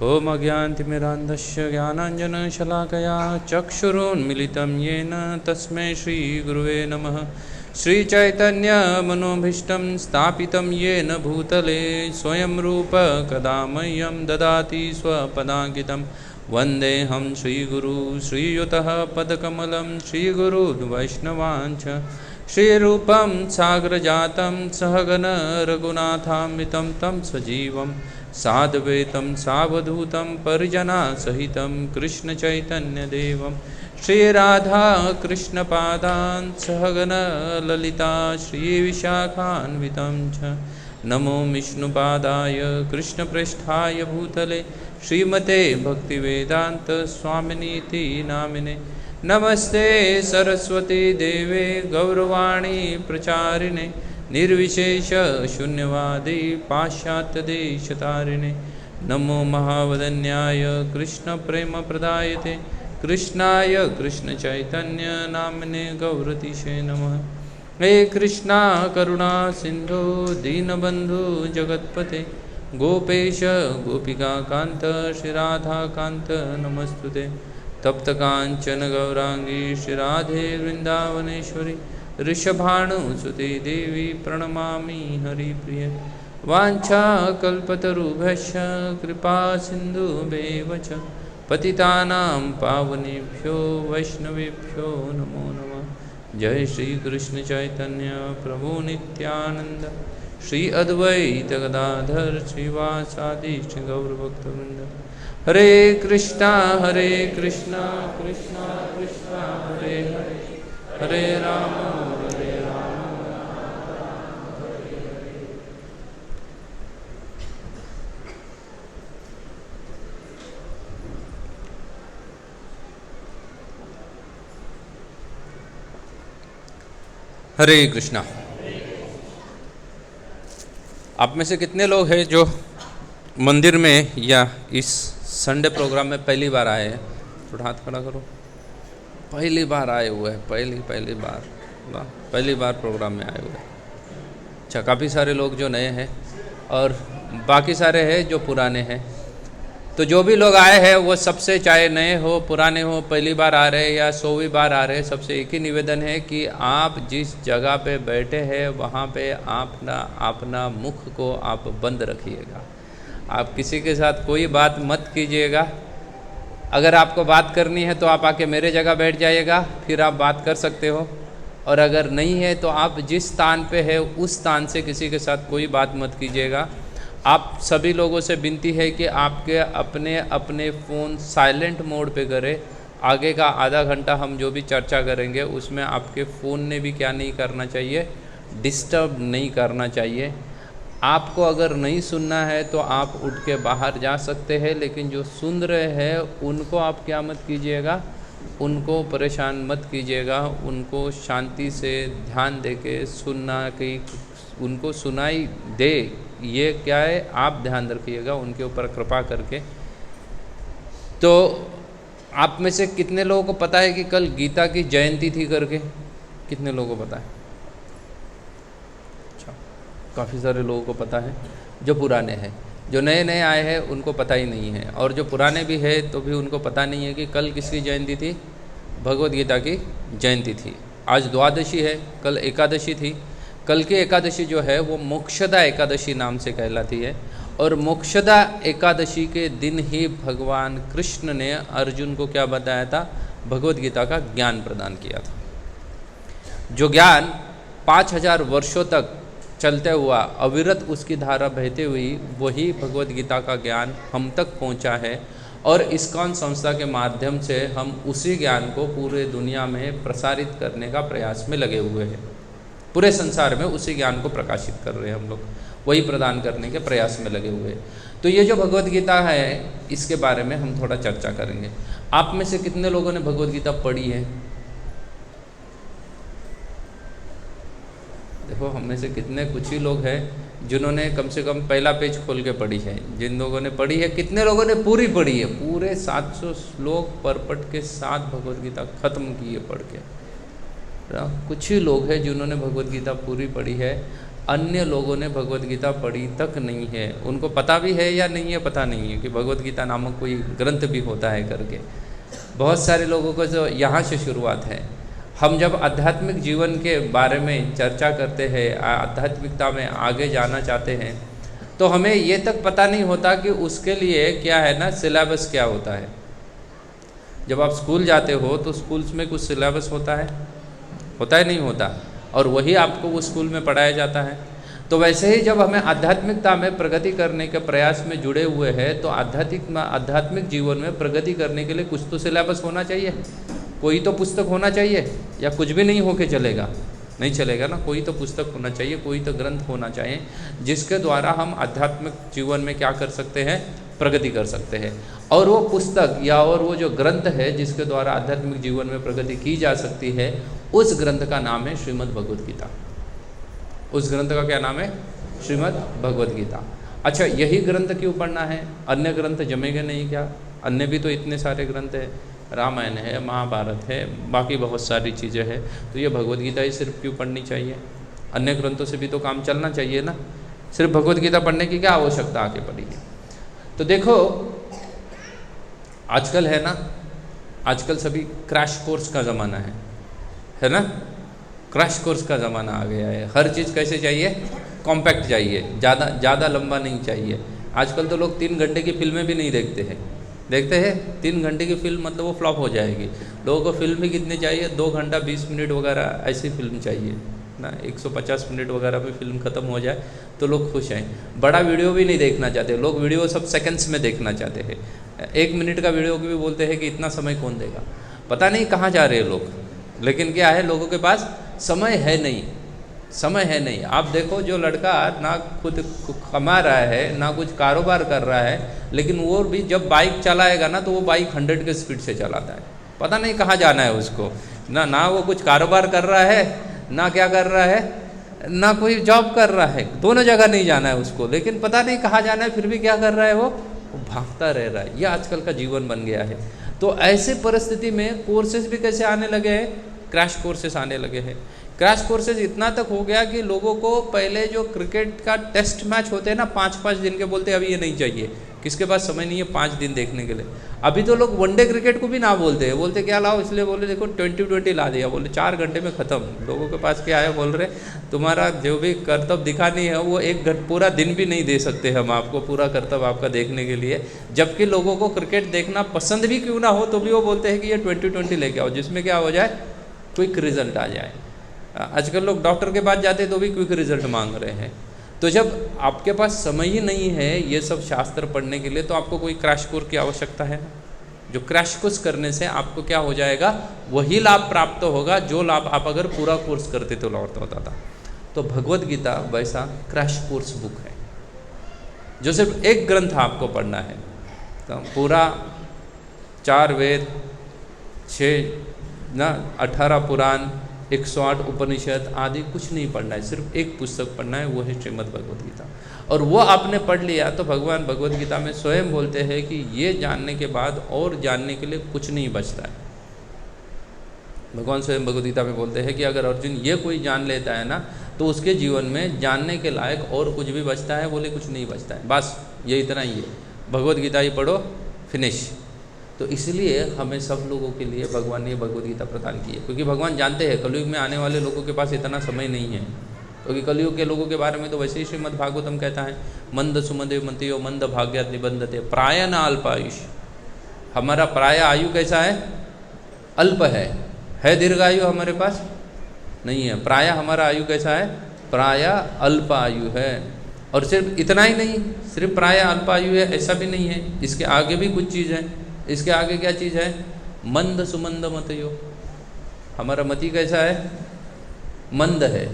ओम अज्ञानतिमिरान्धस्य ज्ञानाञ्जनशलाकया चक्षुरुन्मिलितं येन तस्मै श्रीगुरुवे नमः। श्रीचैतन्यमनोभीष्टं स्थापितं येन भूतले स्वयं रूप कदा मह्यं ददाति स्वपदाङ्कितं। वन्देऽहं श्रीगुरु श्रीयुतः पदकमलं श्रीगुरुवैष्णवाञ्च श्रीरूपं सागरजातं सहगण रघुनाथान्वितं तं सजीवं साद्वैतं सावधूतं परिजनसहितं कृष्णचैतन्यदेवं श्रीराधा कृष्णपादान् सहगण ललिता श्रीविशाखान्वितं च। नमो विष्णुपादाय कृष्णप्रेष्ठाय भूतले श्रीमते भक्तिवेदांत स्वामिनीति नामिने। नमस्ते सरस्वती देवे गौरवाणी प्रचारिणे निर्विशेष शून्यवादी पाश्चात्यदेशतारिणे। नमो महावदन्याय कृष्ण प्रेम प्रदायते कृष्णाय कृष्ण चैतन्य नामिने गौरतिशे नमः। हे कृष्णा करुणा सिंधु दीनबंधु जगत्पते गोपेश गोपिका कांत श्रीराधा कांत नमस्तुते। तप्त कांचन गौरांगी श्रीराधे वृंदावनेश्वरी ऋषभानुसुते देवी प्रणमामि हरिप्रिय। वाञ्छा कल्पतरुभ्यश्च कृपा सिन्धुभ्येव च पतितानां पावनेभ्यो वैष्णवेभ्यो नमो नमः। जय श्री कृष्ण चैतन्य प्रभु नित्यानंद श्री अद्वैत गदाधर श्रीवासादि श्री गौरभक्तवृंद। हरे कृष्णा कृष्णा कृष्णा हरे हरे हरे राम हरे राम। हरे कृष्णा। आप में से कितने लोग हैं जो मंदिर में या इस संडे प्रोग्राम में पहली बार आए हैं? थोड़ा हाथ खड़ा करो। पहली बार आए हुए हैं, पहली बार प्रोग्राम में आए हुए हैं। अच्छा, काफ़ी सारे लोग जो नए हैं और बाकी सारे हैं जो पुराने हैं। तो जो भी लोग आए हैं वो सबसे, चाहे नए हो पुराने हो, पहली बार आ रहे या 100वीं बार आ रहे, सबसे एक ही निवेदन है कि आप जिस जगह पे बैठे हैं वहाँ पे अपना मुख को आप बंद रखिएगा। आप किसी के साथ कोई बात मत कीजिएगा। अगर आपको बात करनी है तो आप आके मेरे जगह बैठ जाइएगा, फिर आप बात कर सकते हो। और अगर नहीं है तो आप जिस स्थान पे है उस स्थान से किसी के साथ कोई बात मत कीजिएगा। आप सभी लोगों से विनती है कि आपके अपने अपने फ़ोन साइलेंट मोड पे करें। आगे का आधा घंटा हम जो भी चर्चा करेंगे उसमें आपके फ़ोन ने भी क्या नहीं करना चाहिए, डिस्टर्ब नहीं करना चाहिए। आपको अगर नहीं सुनना है तो आप उठ के बाहर जा सकते हैं, लेकिन जो सुन रहे हैं उनको आप क्या मत कीजिएगा, उनको परेशान मत कीजिएगा। उनको शांति से ध्यान दे के सुनना, कि उनको सुनाई दे, ये क्या है आप ध्यान रखिएगा, उनके ऊपर कृपा करके। तो आप में से कितने लोगों को पता है कि कल गीता की जयंती थी करके? कितने लोगों को पता है? अच्छा, काफ़ी सारे लोगों को पता है जो पुराने हैं। जो नए नए आए हैं उनको पता ही नहीं है, और जो पुराने भी है तो भी उनको पता नहीं है कि कल किसकी जयंती थी। भगवद गीता की जयंती थी। आज द्वादशी है, कल एकादशी थी। कल की एकादशी जो है वो मोक्षदा एकादशी नाम से कहलाती है, और मोक्षदा एकादशी के दिन ही भगवान कृष्ण ने अर्जुन को क्या बताया था? भगवद गीता का ज्ञान प्रदान किया था। जो ज्ञान 5000 वर्षों तक चलते हुआ अविरत उसकी धारा बहते हुई, वही भगवद गीता का ज्ञान हम तक पहुंचा है। और इस्कॉन संस्था के माध्यम से हम उसी ज्ञान को पूरे दुनिया में प्रसारित करने का प्रयास में लगे हुए हैं। पूरे संसार में उसी ज्ञान को प्रकाशित कर रहे हैं हम लोग, वही प्रदान करने के प्रयास में लगे हुए हैं। तो ये जो भगवद गीता है, इसके बारे में हम थोड़ा चर्चा करेंगे। आप में से कितने लोगों ने भगवद गीता पढ़ी है? देखो, हम में से कितने, कुछ ही लोग हैं जिन्होंने कम से कम पहला पेज खोल के पढ़ी है। जिन लोगों ने पढ़ी है, कितने लोगों ने पूरी पढ़ी है? पूरे 700 श्लोक परपट के साथ भगवद गीता खत्म की है पढ़ के। कुछ ही लोग हैं जिन्होंने भगवद गीता पूरी पढ़ी है। अन्य लोगों ने भगवत गीता पढ़ी तक नहीं है, उनको पता भी है या नहीं है पता नहीं है कि भगवत गीता नामक कोई ग्रंथ भी होता है करके। बहुत सारे लोगों को जो यहाँ से शुरुआत है। हम जब आध्यात्मिक जीवन के बारे में चर्चा करते हैं, आध्यात्मिकता में आगे जाना चाहते हैं, तो हमें ये तक पता नहीं होता कि उसके लिए क्या है ना, सिलेबस क्या होता है। जब आप स्कूल जाते हो तो स्कूल्स में कुछ सिलेबस होता है नहीं होता, और वही आपको वो स्कूल में पढ़ाया जाता है। तो वैसे ही जब हमें आध्यात्मिकता में प्रगति करने के प्रयास में जुड़े हुए हैं, तो आध्यात्मिक जीवन में प्रगति करने के लिए कुछ तो सिलेबस होना चाहिए, कोई तो पुस्तक होना चाहिए, या कुछ भी नहीं होके चलेगा, नहीं चलेगा ना। कोई तो पुस्तक होना चाहिए, कोई तो ग्रंथ होना चाहिए, जिसके द्वारा हम आध्यात्मिक जीवन में क्या कर सकते हैं, प्रगति कर सकते हैं। और वो पुस्तक या और वो जो ग्रंथ है जिसके द्वारा आध्यात्मिक जीवन में प्रगति की जा सकती है, उस ग्रंथ का नाम है श्रीमद् भगवद गीता। उस ग्रंथ का क्या नाम है? श्रीमद् भगवद गीता। अच्छा, यही ग्रंथ क्यों पढ़ना है? अन्य ग्रंथ जमेंगे नहीं क्या? अन्य भी तो इतने सारे ग्रंथ हैं, रामायण है, महाभारत है, बाकी बहुत सारी चीज़ें हैं, तो ये भगवद गीता ही सिर्फ क्यों पढ़नी चाहिए? अन्य ग्रंथों से भी तो काम चलना चाहिए ना। सिर्फ भगवद गीता पढ़ने की क्या आवश्यकता आके पड़ी है? तो देखो, आजकल है ना, आजकल सभी क्रैश कोर्स का ज़माना है ना। क्रैश कोर्स का ज़माना आ गया है। हर चीज़ कैसे चाहिए? कॉम्पैक्ट चाहिए, ज़्यादा लंबा नहीं चाहिए। आजकल तो लोग 3 घंटे की फिल्में भी नहीं देखते हैं। 3 घंटे की फिल्म मतलब वो फ्लॉप हो जाएगी। लोगों को फिल्म भी कितनी चाहिए? 2 घंटा 20 मिनट वगैरह ऐसी फिल्म चाहिए ना। 150 मिनट वगैरह में फिल्म ख़त्म हो जाए तो लोग खुश हैं। बड़ा वीडियो भी नहीं देखना चाहते लोग, वीडियो सब सेकंड्स में देखना चाहते हैं। 1 मिनट का वीडियो भी बोलते हैं कि इतना समय कौन देगा। पता नहीं कहाँ जा रहे हैं लोग, लेकिन क्या है, लोगों के पास समय है नहीं। आप देखो, जो लड़का ना खुद कमा रहा है, ना कुछ कारोबार कर रहा है, लेकिन वो भी जब बाइक चलाएगा ना तो वो बाइक 100 के स्पीड से चलाता है। पता नहीं कहाँ जाना है उसको। ना वो कुछ कारोबार कर रहा है, ना क्या कर रहा है, ना कोई जॉब कर रहा है। दोनों जगह नहीं जाना है उसको, लेकिन पता नहीं कहाँ जाना है, फिर भी क्या कर रहा है, वो भागता रह रहा है। ये आजकल का जीवन बन गया है। तो ऐसे परिस्थिति में कोर्सेज भी कैसे आने लगे हैं? क्रैश कोर्सेज आने लगे हैं। क्रैश कोर्सेज इतना तक हो गया कि लोगों को पहले जो क्रिकेट का टेस्ट मैच होते हैं ना 5-5 दिन के, बोलते हैं अभी ये नहीं चाहिए, किसके पास समय नहीं है 5 दिन देखने के लिए। अभी तो लोग वनडे क्रिकेट को भी ना बोलते हैं, बोलते क्या लाओ, इसलिए बोले देखो 2020 ला दिया, बोले 4 घंटे में ख़त्म। लोगों के पास क्या है, बोल रहे तुम्हारा जो भी कर्तव्य दिखानी है वो पूरा दिन भी नहीं दे सकते हम आपको, पूरा कर्तव्य आपका देखने के लिए। जबकि लोगों को क्रिकेट देखना पसंद भी क्यों ना हो, तो भी वो बोलते हैं कि ये 2020 लेके आओ, जिसमें क्या हो जाए, क्विक रिजल्ट आ जाए। आजकल लोग डॉक्टर के पास जाते तो भी क्विक रिजल्ट मांग रहे हैं। तो जब आपके पास समय ही नहीं है ये सब शास्त्र पढ़ने के लिए, तो आपको कोई क्रैश कोर्स की आवश्यकता है ना। जो क्रैश कोर्स करने से आपको क्या हो जाएगा, वही लाभ प्राप्त होगा जो लाभ आप अगर पूरा कोर्स करते तो लौट होता था। तो भगवद गीता वैसा क्रैश कोर्स बुक है, जो सिर्फ एक ग्रंथ आपको पढ़ना है। तो पूरा 4 वेद, 18 पुराण, 108 उपनिषद आदि कुछ नहीं पढ़ना है, सिर्फ एक पुस्तक पढ़ना है, वो है श्रीमद् भगवद गीता। और वो आपने पढ़ लिया तो भगवान भगवद गीता में स्वयं बोलते हैं कि ये जानने के बाद और जानने के लिए कुछ नहीं बचता है। भगवान स्वयं भगवद गीता में बोलते हैं कि अगर अर्जुन ये कोई जान लेता है ना, तो उसके जीवन में जानने के लायक और कुछ भी बचता है, बोले कुछ नहीं बचता है, बस ये इतना ही है, भगवद गीता ही पढ़ो, फिनिश। तो इसलिए हमें सब लोगों के लिए भगवान ने ये भगवद गीता प्रदान की है, क्योंकि भगवान जानते हैं कलयुग में आने वाले लोगों के पास इतना समय नहीं है। क्योंकि कलयुग के लोगों के बारे में तो वैसे ही श्रीमद् भागवतम कहता है, मंद सुमदे मंतियो मंद भाग्यात निबंधते प्राय न अल्पायुष। हमारा प्राय आयु कैसा है, अल्प है दीर्घायु हमारे पास नहीं है। प्राय हमारा आयु कैसा है, प्राय अल्प आयु है। और सिर्फ इतना ही नहीं, सिर्फ प्राय अल्प आयु है ऐसा भी नहीं है, इसके आगे भी कुछ चीज़ है। इसके आगे क्या चीज़ है, मंद सुमंद मतयो। हमारा मति कैसा है, मंद है।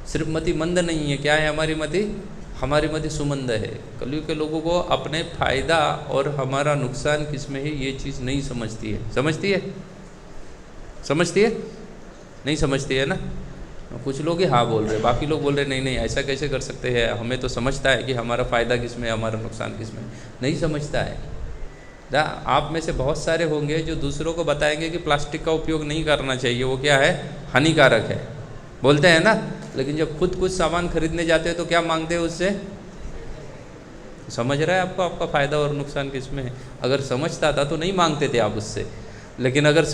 सिर्फ मति मंद नहीं है, क्या है हमारी मति सुमंद है। कलयुग के लोगों को अपने फायदा और हमारा नुकसान किस में है ये चीज़ नहीं समझती है। समझती है नहीं समझती है ना। कुछ लोग ही हाँ बोल रहे, बाकी लोग बोल रहे नहीं ऐसा कैसे कर सकते हैं, हमें तो समझता है कि हमारा फ़ायदा किस में है, हमारा नुकसान किस में। नहीं समझता है। आप में से बहुत सारे होंगे जो दूसरों को बताएंगे कि प्लास्टिक का उपयोग नहीं करना चाहिए, वो क्या है, हानिकारक है, बोलते हैं ना। लेकिन जब खुद कुछ सामान खरीदने जाते हैं तो क्या मांगते हैं उससे? समझ रहा है आपको आपका फ़ायदा और नुकसान किस में है? अगर समझता था तो नहीं मांगते थे आप उससे, लेकिन अगर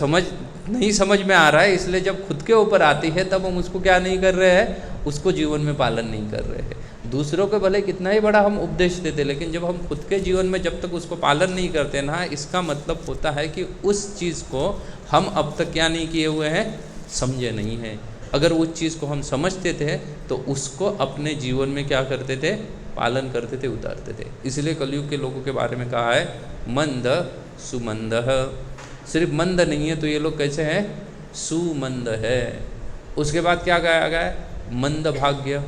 नहीं समझ में आ रहा है, इसलिए जब खुद के ऊपर आती है तब हम उसको क्या नहीं कर रहे हैं, उसको जीवन में पालन नहीं कर रहे हैं। दूसरों के भले कितना ही बड़ा हम उपदेश देते, लेकिन जब हम खुद के जीवन में जब तक उसको पालन नहीं करते ना, इसका मतलब होता है कि उस चीज़ को हम अब तक क्या नहीं किए हुए हैं, समझे नहीं हैं। अगर उस चीज़ को हम समझते थे तो उसको अपने जीवन में क्या करते थे, पालन करते थे, उतारते थे। इसलिए कलयुग के लोगों के बारे में कहा है मंद सुमंद। सिर्फ मंद नहीं है तो ये लोग कैसे हैं, सुमंद है। उसके बाद क्या कहा गया है, मंद भाग्य।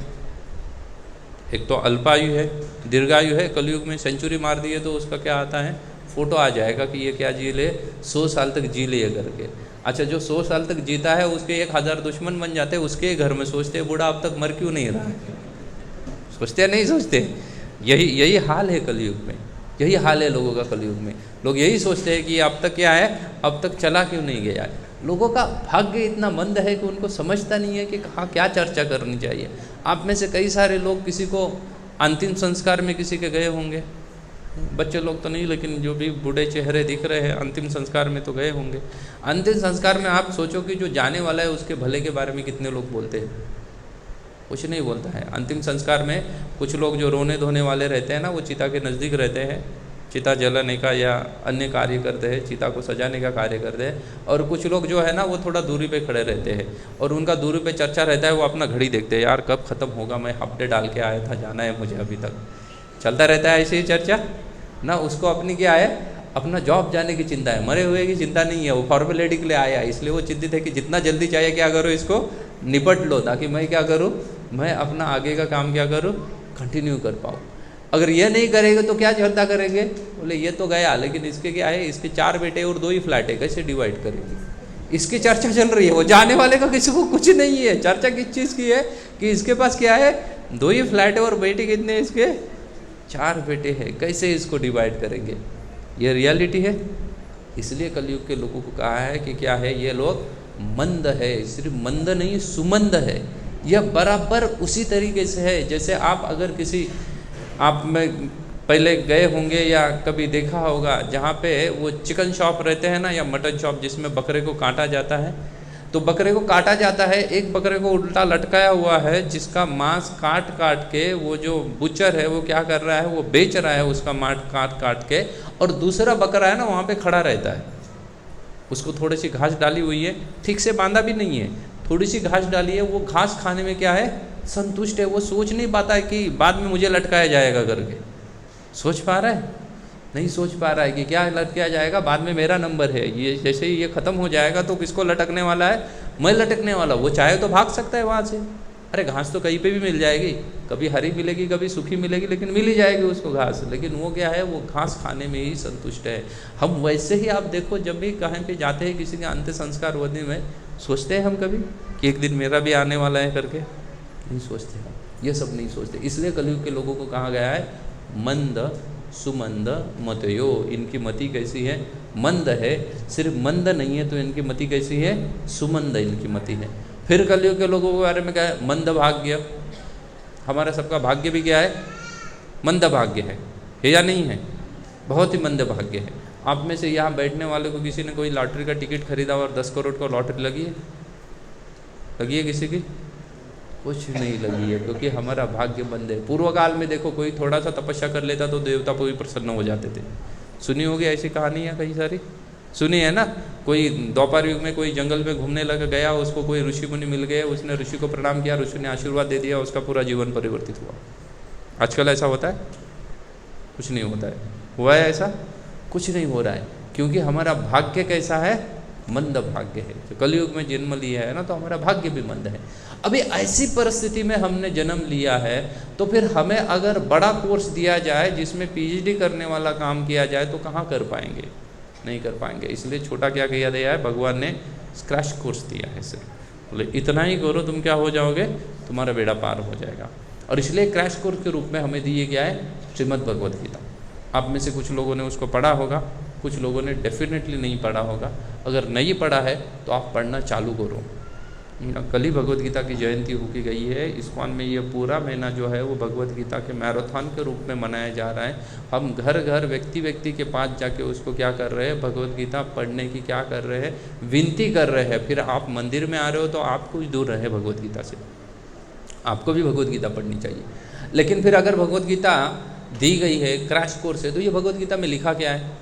एक तो अल्पायु है, दीर्घायु है। कलयुग में सेंचुरी मार दी है तो उसका क्या आता है, फोटो आ जाएगा कि ये क्या जी ले, 100 साल तक जी ले करके। अच्छा, जो 100 साल तक जीता है उसके 1000 दुश्मन बन जाते हैं, उसके घर में सोचते हैं बूढ़ा अब तक मर क्यों नहीं रहा है, सोचते नहीं सोचते? यही हाल है कलयुग में, यही हाल है लोगों का कलयुग में। लोग यही सोचते हैं कि अब तक क्या है, अब तक चला क्यों नहीं गया है। लोगों का भाग्य इतना मंद है कि उनको समझता नहीं है कि कहाँ क्या चर्चा करनी चाहिए। आप में से कई सारे लोग किसी को अंतिम संस्कार में किसी के गए होंगे, बच्चे लोग तो नहीं, लेकिन जो भी बूढ़े चेहरे दिख रहे हैं अंतिम संस्कार में तो गए होंगे। अंतिम संस्कार में आप सोचो कि जो जाने वाला है उसके भले के बारे में कितने लोग बोलते हैं, कुछ नहीं बोलता है। अंतिम संस्कार में कुछ लोग जो रोने धोने वाले रहते हैं ना, वो चिता के नज़दीक रहते हैं, चिता जलाने का या अन्य कार्य करते हैं, चिता को सजाने का कार्य करते हैं। और कुछ लोग जो है ना वो थोड़ा दूरी पे खड़े रहते हैं और उनका दूरी पे चर्चा रहता है, वो अपना घड़ी देखते हैं, यार कब ख़त्म होगा, मैं हफ्ते डाल के आया था, जाना है मुझे, अभी तक चलता रहता है ऐसे ही चर्चा ना। उसको अपनी क्या है, अपना जॉब जाने की चिंता है, मरे हुए की चिंता नहीं है। वो फॉर्मेलिटी के लिए आया, इसलिए वो चिंतित है कि जितना जल्दी चाहिए क्या करो, इसको निपट लो, ताकि मैं क्या करूँ, मैं अपना आगे का काम क्या करूँ, कंटिन्यू कर पाऊँ। अगर ये नहीं करेंगे तो क्या चिंता करेंगे, बोले ये तो गया, लेकिन इसके क्या है, इसके 4 बेटे और 2 ही फ्लैट है, कैसे डिवाइड करेंगे, इसकी चर्चा चल रही है। वो जाने वाले का किसी को कुछ नहीं है। चर्चा किस चीज़ की है कि इसके पास क्या है, 2 ही फ्लैट है और बेटे कितने, इसके 4 बेटे हैं, कैसे इसको डिवाइड करेंगे। ये रियलिटी है। इसलिए कलयुग के लोगों को कहा है कि क्या है, ये लोग मंद है। सिर्फ मंद नहीं, सुमंद है। यह बराबर उसी तरीके से है जैसे आप अगर किसी, आप में पहले गए होंगे या कभी देखा होगा जहाँ पे वो चिकन शॉप रहते हैं ना, या मटन शॉप, जिसमें बकरे को काटा जाता है। तो बकरे को काटा जाता है, एक बकरे को उल्टा लटकाया हुआ है, जिसका मांस काट काट के वो जो बुचर है वो क्या कर रहा है, वो बेच रहा है उसका मांस काट काट के। और दूसरा बकरा है ना वहाँ पे खड़ा रहता है, उसको थोड़ी सी घास डाली हुई है, ठीक से बांधा भी नहीं है, थोड़ी सी घास डाली है, वो घास खाने में क्या है, संतुष्ट है। वो सोच नहीं पाता है कि बाद में मुझे लटकाया जाएगा करके। सोच पा रहा है? नहीं सोच पा रहा है कि क्या लटकाया जाएगा, बाद में मेरा नंबर है, ये जैसे ही ये ख़त्म हो जाएगा तो किसको लटकने वाला है, मैं लटकने वाला। वो चाहे तो भाग सकता है वहाँ से, अरे घास तो कहीं पे भी मिल जाएगी, कभी हरी मिलेगी कभी सूखी मिलेगी, लेकिन मिल ही जाएगी उसको घास। लेकिन वो क्या है, वो घास खाने में ही संतुष्ट है। हम वैसे ही आप देखो, जब भी कहीं पे जाते हैं किसी के अंत्य संस्कार होने में, सोचते हैं हम कभी कि एक दिन मेरा भी आने वाला है करके? नहीं सोचते हम, ये सब नहीं सोचते। इसलिए कलयुग के लोगों को कहा गया है मंद सुमंद मतयो। इनकी मति कैसी है, मंद है। सिर्फ मंद नहीं है तो इनकी मति कैसी है, सुमंद इनकी मति है। फिर कलयुग के लोगों के बारे में क्या है, मंद भाग्य। हमारा सबका भाग्य भी क्या है, मंद भाग्य है या नहीं है, बहुत ही मंद भाग्य है। आप में से यहाँ बैठने वाले को किसी ने कोई लॉटरी का टिकट खरीदा और 10 करोड़ का लॉटरी लगी है किसी की? कुछ नहीं लगी है, क्योंकि हमारा भाग्य बंद है। पूर्व काल में देखो, कोई थोड़ा सा तपस्या कर लेता तो देवता को भी प्रसन्न हो जाते थे। सुनी होगी ऐसी कहानियाँ कई सारी, सुनी है ना। कोई द्वापर युग में कोई जंगल में घूमने लगा गया, उसको कोई ऋषि मुनि मिल गए, उसने ऋषि को प्रणाम किया, ऋषि ने आशीर्वाद दे दिया, उसका पूरा जीवन परिवर्तित हुआ। आजकल ऐसा होता है? कुछ नहीं होता है। हुआ है ऐसा? कुछ नहीं हो रहा है, क्योंकि हमारा भाग्य कैसा है, मंद भाग्य है। तो कलयुग में जन्म लिया है ना, तो हमारा भाग्य भी मंद है। अभी ऐसी परिस्थिति में हमने जन्म लिया है, तो फिर हमें अगर बड़ा कोर्स दिया जाए जिसमें पीएचडी करने वाला काम किया जाए तो कहाँ कर पाएंगे? नहीं कर पाएंगे। इसलिए छोटा क्या किया दिया है, भगवान ने क्रैश कोर्स दिया है सिर्फ, बोले इतना ही करो, तुम क्या हो जाओगे, तुम्हारा बेड़ा पार हो जाएगा। और इसलिए क्रैश कोर्स के रूप में हमें दिए गया है श्रीमद् भगवद गीता। आप में से कुछ लोगों ने उसको पढ़ा होगा, कुछ लोगों ने डेफिनेटली नहीं पढ़ा होगा। अगर नहीं पढ़ा है तो आप पढ़ना चालू करो, कल ही भगवत गीता की जयंती होके गई है। इस्कॉन में ये पूरा महीना जो है वो भगवत गीता के मैराथन के रूप में मनाया जा रहा है। हम घर घर व्यक्ति व्यक्ति के पास जाके उसको क्या कर रहे हैं, भगवत गीता पढ़ने की क्या कर रहे हैं, विनती कर रहे हैं। फिर आप मंदिर में आ रहे हो तो आप कुछ दूर रहे भगवत गीता से, आपको भी भगवत गीता पढ़नी चाहिए। लेकिन फिर अगर भगवत गीता दी गई है, क्रैश कोर्स है, तो ये भगवत गीता में लिखा क्या है?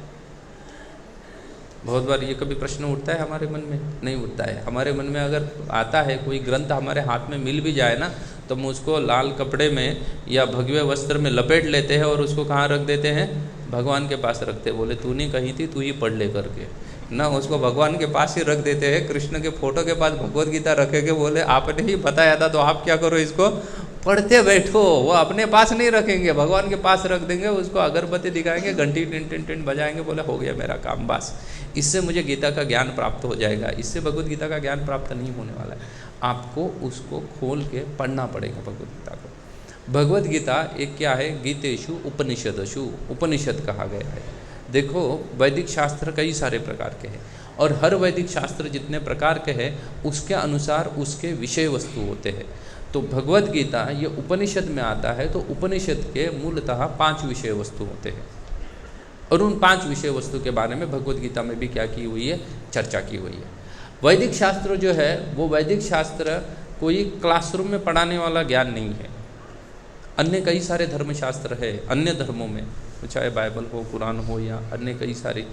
बहुत बार ये कभी प्रश्न उठता है हमारे मन में? नहीं उठता है। हमारे मन में अगर आता है कोई ग्रंथ हमारे हाथ में मिल भी जाए ना, तो हम उसको लाल कपड़े में या भगवे वस्त्र में लपेट लेते हैं और उसको कहाँ रख देते हैं? भगवान के पास रखते हैं। बोले तूने कही थी, तू ही पढ़ ले करके ना, उसको भगवान के पास ही रख देते हैं। कृष्ण के फोटो के पास भगवत गीता रखेंगे, बोले आपने ही बताया था तो आप क्या करो, इसको पढ़ते बैठो। वो अपने पास नहीं रखेंगे, भगवान के पास रख देंगे, उसको अगरबत्ती दिखाएंगे, घंटी टिन टिन टिन बजाएंगे, बोले हो गया मेरा काम, बस इससे मुझे गीता का ज्ञान प्राप्त हो जाएगा। इससे भगवत गीता का ज्ञान प्राप्त नहीं होने वाला है। आपको उसको खोल के पढ़ना पड़ेगा भगवत गीता को। भगवत गीता एक क्या है? गीतेषु उपनिषदशु, उपनिषद कहा गया है। देखो वैदिक शास्त्र कई सारे प्रकार के हैं और हर वैदिक शास्त्र जितने प्रकार के हैं उसके अनुसार उसके विषय वस्तु होते हैं। तो भगवत गीता ये उपनिषद में आता है, तो उपनिषद के मूलतः 5 विषय वस्तु होते हैं और उन 5 विषय वस्तु के बारे में भगवत गीता में भी क्या की हुई है? चर्चा की हुई है। वैदिक शास्त्र जो है वो वैदिक शास्त्र कोई क्लासरूम में पढ़ाने वाला ज्ञान नहीं है। अन्य कई सारे धर्मशास्त्र है, अन्य धर्मों में चाहे बाइबल हो, कुरान हो या अन्य कई सारे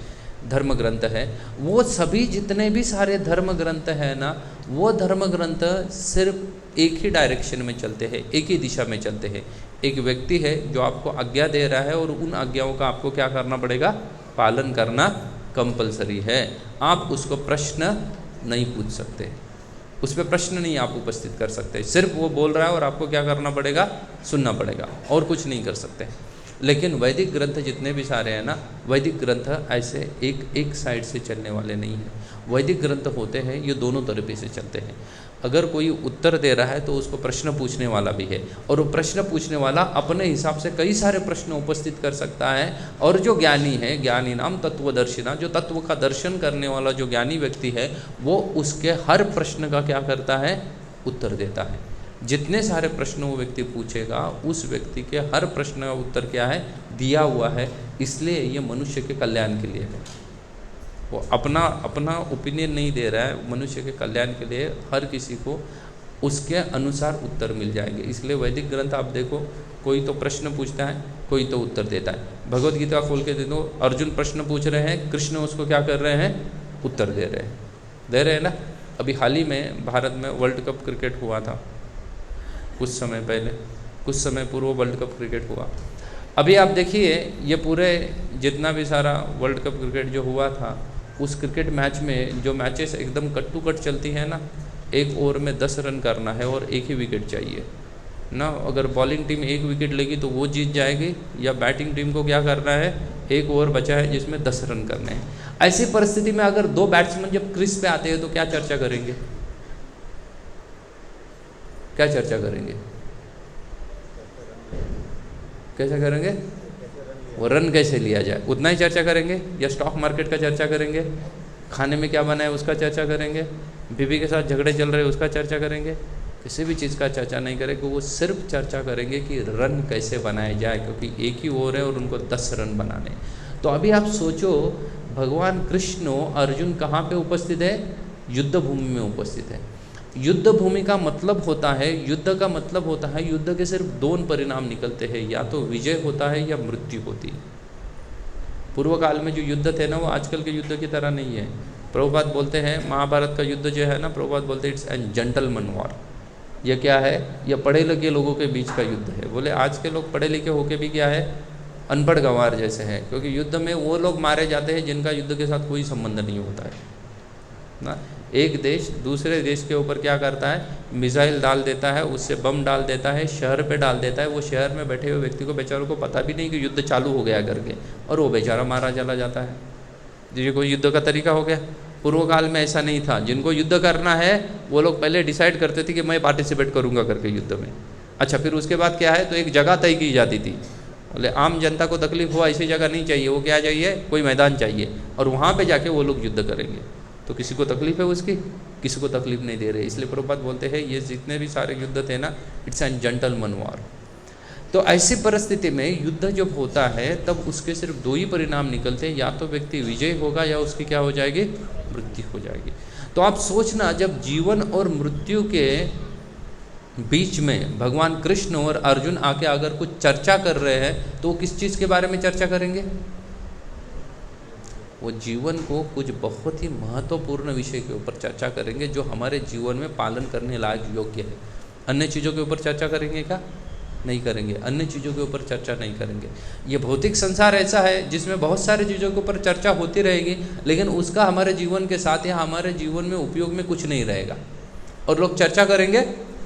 धर्म ग्रंथ है, वो सभी जितने भी सारे धर्म ग्रंथ है ना, वो धर्म ग्रंथ सिर्फ एक ही डायरेक्शन में चलते हैं, एक ही दिशा में चलते हैं। एक व्यक्ति है जो आपको आज्ञा दे रहा है और उन आज्ञाओं का आपको क्या करना पड़ेगा? पालन करना कंपलसरी है। आप उसको प्रश्न नहीं पूछ सकते, उस पर प्रश्न नहीं आप उपस्थित कर सकते। सिर्फ वो बोल रहा है और आपको क्या करना पड़ेगा? सुनना पड़ेगा, और कुछ नहीं कर सकते। लेकिन वैदिक ग्रंथ जितने भी सारे हैं ना, वैदिक ग्रंथ ऐसे एक साइड से चलने वाले नहीं हैं। वैदिक ग्रंथ होते हैं ये दोनों तरीके से चलते हैं। अगर कोई उत्तर दे रहा है तो उसको प्रश्न पूछने वाला भी है, और वो प्रश्न पूछने वाला अपने हिसाब से कई सारे प्रश्न उपस्थित कर सकता है। और जो ज्ञानी है, ज्ञानी नाम तत्वदर्शिना, जो तत्व का दर्शन करने वाला जो ज्ञानी व्यक्ति है, वो उसके हर प्रश्न का क्या करता है? उत्तर देता है। जितने सारे प्रश्न वो व्यक्ति पूछेगा उस व्यक्ति के हर प्रश्न का उत्तर क्या है? दिया हुआ है। इसलिए ये मनुष्य के कल्याण के लिए है। वो अपना ओपिनियन नहीं दे रहा है, मनुष्य के कल्याण के लिए हर किसी को उसके अनुसार उत्तर मिल जाएंगे। इसलिए वैदिक ग्रंथ आप देखो, कोई तो प्रश्न पूछता है, कोई तो उत्तर देता है। भगवत गीता खोल के दे दो, अर्जुन प्रश्न पूछ रहे हैं, कृष्ण उसको क्या कर रहे हैं? उत्तर दे रहे हैं ना। अभी हाल ही में भारत में वर्ल्ड कप क्रिकेट हुआ था, कुछ समय पूर्व वर्ल्ड कप क्रिकेट हुआ। अभी आप देखिए ये पूरे जितना भी सारा वर्ल्ड कप क्रिकेट जो हुआ था, उस क्रिकेट मैच में जो मैचेस एकदम कट टू कट चलती है ना, एक ओवर में 10 रन करना है और एक ही विकेट चाहिए ना। अगर बॉलिंग टीम एक विकेट लेगी तो वो जीत जाएगी, या बैटिंग टीम को क्या करना है? एक ओवर बचा है जिसमें 10 रन करने हैं। ऐसी परिस्थिति में अगर 2 बैट्समैन जब क्रीज पे आते हैं तो क्या चर्चा करेंगे? क्या चर्चा करेंगे? कैसे करेंगे? वो रन कैसे लिया जाए उतना ही चर्चा करेंगे, या स्टॉक मार्केट का चर्चा करेंगे, खाने में क्या बना है उसका चर्चा करेंगे, बीवी के साथ झगड़े चल रहे उसका चर्चा करेंगे? किसी भी चीज़ का चर्चा नहीं करेंगे। वो सिर्फ चर्चा करेंगे कि रन कैसे बनाए जाए, क्योंकि एक ही ओवर है और उनको 10 रन बनाने। तो अभी आप सोचो, भगवान कृष्ण अर्जुन कहाँ पे उपस्थित है? युद्ध भूमि में उपस्थित है। युद्ध भूमि का मतलब होता है, युद्ध का मतलब होता है, युद्ध के सिर्फ 2 परिणाम निकलते हैं, या तो विजय होता है या मृत्यु होती है। पूर्व काल में जो युद्ध थे ना, वो आजकल के युद्ध की तरह नहीं है। प्रभुपाद बोलते हैं महाभारत का युद्ध जो है ना, प्रभुपाद बोलते हैं इट्स एन जेंटलमैन वॉर। यह क्या है? यह पढ़े लिखे लोगों के बीच का युद्ध है। बोले आज के लोग पढ़े लिखे होके भी क्या है? अनपढ़ गंवार जैसे हैं, क्योंकि युद्ध में वो लोग मारे जाते हैं जिनका युद्ध के साथ कोई संबंध नहीं होता है ना। एक देश दूसरे देश के ऊपर क्या करता है? मिसाइल डाल देता है, उससे बम डाल देता है, शहर पे डाल देता है। वो शहर में बैठे हुए व्यक्ति को, बेचारों को पता भी नहीं कि युद्ध चालू हो गया करके, और वो बेचारा मारा चला जाता है। ये कोई युद्ध का तरीका हो गया? पूर्व काल में ऐसा नहीं था। जिनको युद्ध करना है वो लोग पहले डिसाइड करते थे कि मैं पार्टिसिपेट करूँगा करके युद्ध में। अच्छा, फिर उसके बाद क्या है? तो एक जगह तय की जाती थी। बोले आम जनता को तकलीफ हो ऐसी जगह नहीं चाहिए, वो क्या चाहिए? कोई मैदान चाहिए, और वहाँ पे जाके वो लोग युद्ध करेंगे। तो किसी को तकलीफ है उसकी? किसी को तकलीफ नहीं दे रहे। इसलिए प्रभुपाद बोलते हैं ये जितने भी सारे युद्ध थे ना, इट्स एन जेंटलमैन वॉर। तो ऐसी परिस्थिति में युद्ध जब होता है तब उसके सिर्फ दो ही परिणाम निकलते हैं, या तो व्यक्ति विजय होगा या उसकी क्या हो जाएगी, मृत्यु हो जाएगी। तो आप सोचना, जब जीवन और मृत्यु के बीच में भगवान कृष्ण और अर्जुन आके अगर कुछ चर्चा कर रहे हैं तो वो किस चीज़ के बारे में चर्चा करेंगे? वो जीवन को कुछ बहुत ही महत्वपूर्ण विषय के ऊपर चर्चा करेंगे जो हमारे जीवन में पालन करने लायक योग्य है। अन्य चीज़ों के ऊपर चर्चा करेंगे क्या? नहीं करेंगे। अन्य चीज़ों के ऊपर चर्चा नहीं करेंगे। ये भौतिक संसार ऐसा है जिसमें बहुत सारी चीज़ों के ऊपर चर्चा होती रहेगी, लेकिन उसका हमारे जीवन के साथ या हमारे जीवन में उपयोग में कुछ नहीं रहेगा। और लोग चर्चा करेंगे,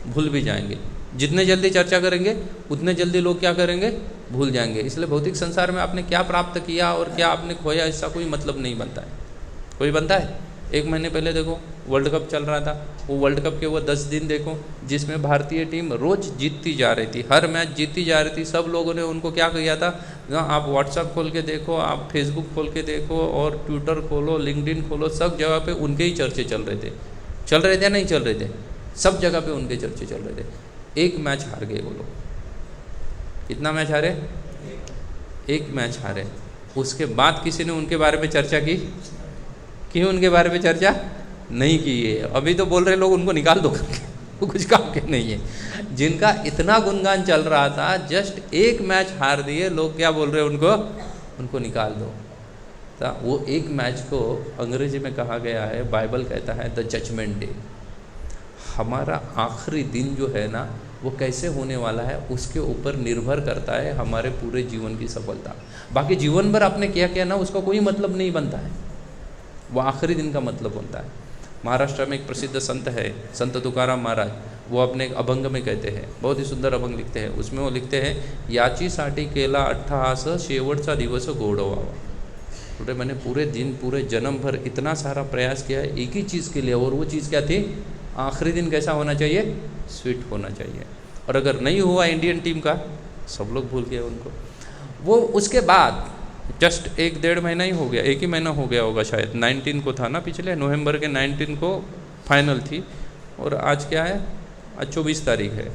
भूल भी जाएंगे। जितने जल्दी चर्चा करेंगे उतने जल्दी लोग क्या करेंगे, भूल जाएंगे। इसलिए भौतिक संसार में आपने क्या प्राप्त किया और क्या आपने खोया, इसका कोई मतलब नहीं बनता है। कोई बनता है? 1 महीने पहले देखो वर्ल्ड कप चल रहा था, वो वर्ल्ड कप के वो 10 दिन देखो जिसमें भारतीय टीम रोज़ जीतती जा रही थी, हर मैच जीतती जा रही थी। सब लोगों ने उनको क्या किया था, आप व्हाट्सअप खोल के देखो, आप फेसबुक खोल के देखो और ट्विटर खोलो, लिंक्डइन खोलो, सब जगह पे उनके ही चर्चे चल रहे थे नहीं चल रहे थे, सब जगह पे उनके चर्चे चल रहे थे। एक मैच हार गए वो लोग। कितना मैच हारे? एक मैच हारे। उसके बाद किसी ने उनके बारे में चर्चा की? क्यों उनके बारे में चर्चा नहीं की है? अभी तो बोल रहे लोग उनको निकाल दो करके, वो कुछ काम के नहीं है। जिनका इतना गुणगान चल रहा था, जस्ट एक मैच हार दिए, लोग क्या बोल रहे हैं, उनको निकाल दो। तो वो एक मैच को अंग्रेजी में कहा गया है, बाइबल कहता है द जजमेंट डे। हमारा आखिरी दिन जो है ना, वो कैसे होने वाला है उसके ऊपर निर्भर करता है हमारे पूरे जीवन की सफलता। बाकी जीवन भर आपने क्या किया ना, उसका कोई मतलब नहीं बनता है, वो आखिरी दिन का मतलब बनता है। महाराष्ट्र में एक प्रसिद्ध संत है, संत तुकाराम महाराज, वो अपने एक अभंग में कहते हैं, बहुत ही सुंदर अभंग लिखते हैं। उसमें वो लिखते हैं, याचीसाठी केला अट्टहास शेवटचा दिवस गोड व्हावा। बोले मैंने पूरे दिन पूरे जन्म भर इतना सारा प्रयास किया है एक ही चीज़ के लिए, और वो चीज़ क्या थी? आखिरी दिन कैसा होना चाहिए? स्वीट होना चाहिए। और अगर नहीं हुआ इंडियन टीम का, सब लोग भूल गए उनको। वो उसके बाद जस्ट 1-1.5 महीना ही हो गया, 1 ही महीना हो गया होगा शायद, 19 को था ना, पिछले नवंबर के 19 को फाइनल थी, और आज क्या है, आज 24 तारीख है,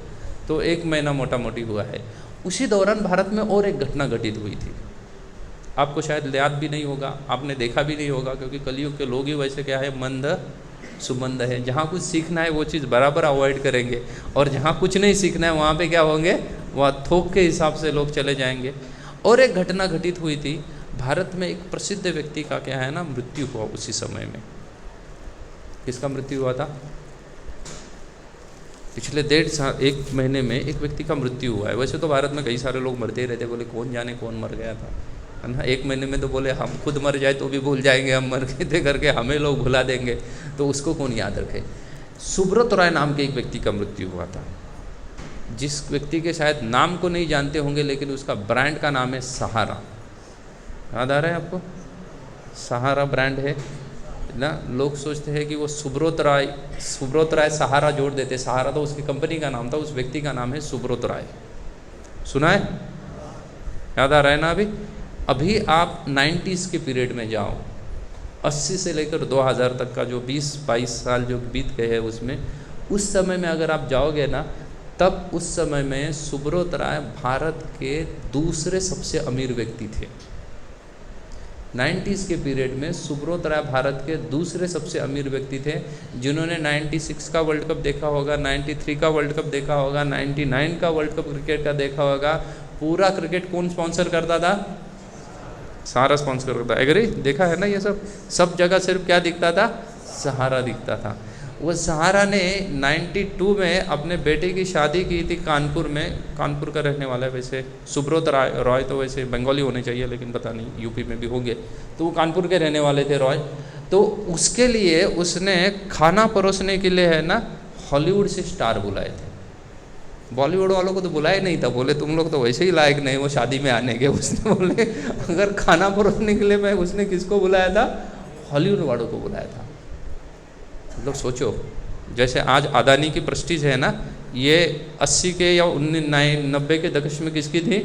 तो 1 महीना मोटा मोटी हुआ है। उसी दौरान भारत में और एक घटना घटित हुई थी, आपको शायद याद भी नहीं होगा, आपने देखा भी नहीं होगा, क्योंकि कलयुग के लोग ही वैसे क्या है, मंद सुमंद है। जहाँ कुछ सीखना है वो चीज़ बराबर अवॉइड करेंगे, और जहाँ कुछ नहीं सीखना है वहाँ पे क्या होंगे, वहाँ थोक के हिसाब से लोग चले जाएंगे। और एक घटना घटित हुई थी भारत में, एक प्रसिद्ध व्यक्ति का क्या है ना, मृत्यु हुआ उसी समय में। किसका मृत्यु हुआ था? पिछले 1.5 महीने में एक व्यक्ति का मृत्यु हुआ है। वैसे तो भारत में कई सारे लोग मरते ही रहते, बोले कौन जाने कौन मर गया था, है ना। 1 महीने में तो बोले हम खुद मर जाए तो भी भूल जाएंगे, हम मर गए थे करके हमें लोग भुला देंगे, तो उसको कौन याद रखे। सुब्रत राय नाम के एक व्यक्ति का मृत्यु हुआ था, जिस व्यक्ति के शायद नाम को नहीं जानते होंगे, लेकिन उसका ब्रांड का नाम है सहारा। याद आ रहा है आपको? सहारा ब्रांड है ना। लोग सोचते हैं कि वो सुब्रत राय सहारा जोड़ देते, सहारा तो उसकी कंपनी का नाम था, उस व्यक्ति का नाम है सुब्रत राय। सुना है? याद आ रहा है ना? अभी आप 90s के पीरियड में जाओ, 80 से लेकर 2000 तक का जो 20-22 साल जो बीत गए हैं, उसमें उस समय में अगर आप जाओगे ना, तब उस समय में सुब्रत राय भारत के दूसरे सबसे अमीर व्यक्ति थे। 90s के पीरियड में सुब्रत राय भारत के दूसरे सबसे अमीर व्यक्ति थे, जिन्होंने 96 का वर्ल्ड कप देखा होगा, 93 का वर्ल्ड कप देखा होगा, 99 का वर्ल्ड कप क्रिकेट का देखा होगा। पूरा क्रिकेट कौन स्पॉन्सर करता था? सहारा स्पॉन्सर करता। एग्री? देखा है ना ये सब जगह सिर्फ क्या दिखता था? सहारा दिखता था। वो सहारा ने 92 में अपने बेटे की शादी की थी कानपुर में, कानपुर का रहने वाला है वैसे सुब्रत रॉय, तो वैसे बंगाली होने चाहिए लेकिन पता नहीं यूपी में भी होंगे, तो वो कानपुर के रहने वाले थे रॉय। तो उसके लिए उसने खाना परोसने के लिए है ना हॉलीवुड से स्टार बुलाए थे। बॉलीवुड वालों को तो बुलाया नहीं था, बोले तुम लोग तो वैसे ही लायक नहीं वो शादी में आने के। उसने बोले अगर खाना परोसने के लिए मैं, उसने किसको बुलाया था? हॉलीवुड वालों को बुलाया था। मतलब सोचो, जैसे आज अदानी की प्रेस्टीज है ना, ये 80 के या 90 के दशक में किसकी थी?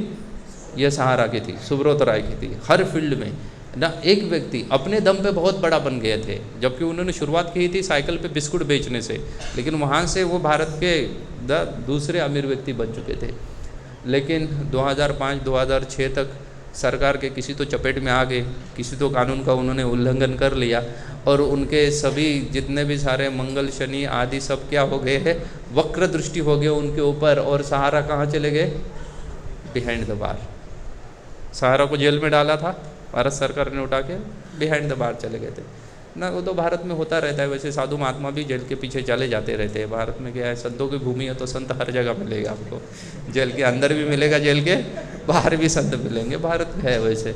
ये सहारा की थी, सुब्रत राय की थी, हर फील्ड में। ना एक व्यक्ति अपने दम पे बहुत बड़ा बन गए थे, जबकि उन्होंने शुरुआत की थी साइकिल पे बिस्कुट बेचने से, लेकिन वहाँ से वो भारत के दूसरे अमीर व्यक्ति बन चुके थे। लेकिन 2005-2006 तक सरकार के किसी तो चपेट में आ गए, किसी तो कानून का उन्होंने उल्लंघन कर लिया, और उनके सभी जितने भी सारे मंगल शनि आदि सब क्या हो गए हैं, वक्र दृष्टि हो गए उनके ऊपर, और सहारा कहाँ चले गए, बिहाइंड द बार। सहारा को जेल में डाला था भारत सरकार ने उठा के, बिहाइंड द बार चले गए थे ना। वो तो भारत में होता रहता है, वैसे साधु महात्मा भी जेल के पीछे चले जाते रहते हैं। भारत में क्या है, संतों की भूमि है तो संत हर जगह मिलेगा आपको, जेल के अंदर भी मिलेगा, जेल के बाहर भी संत मिलेंगे, भारत है वैसे।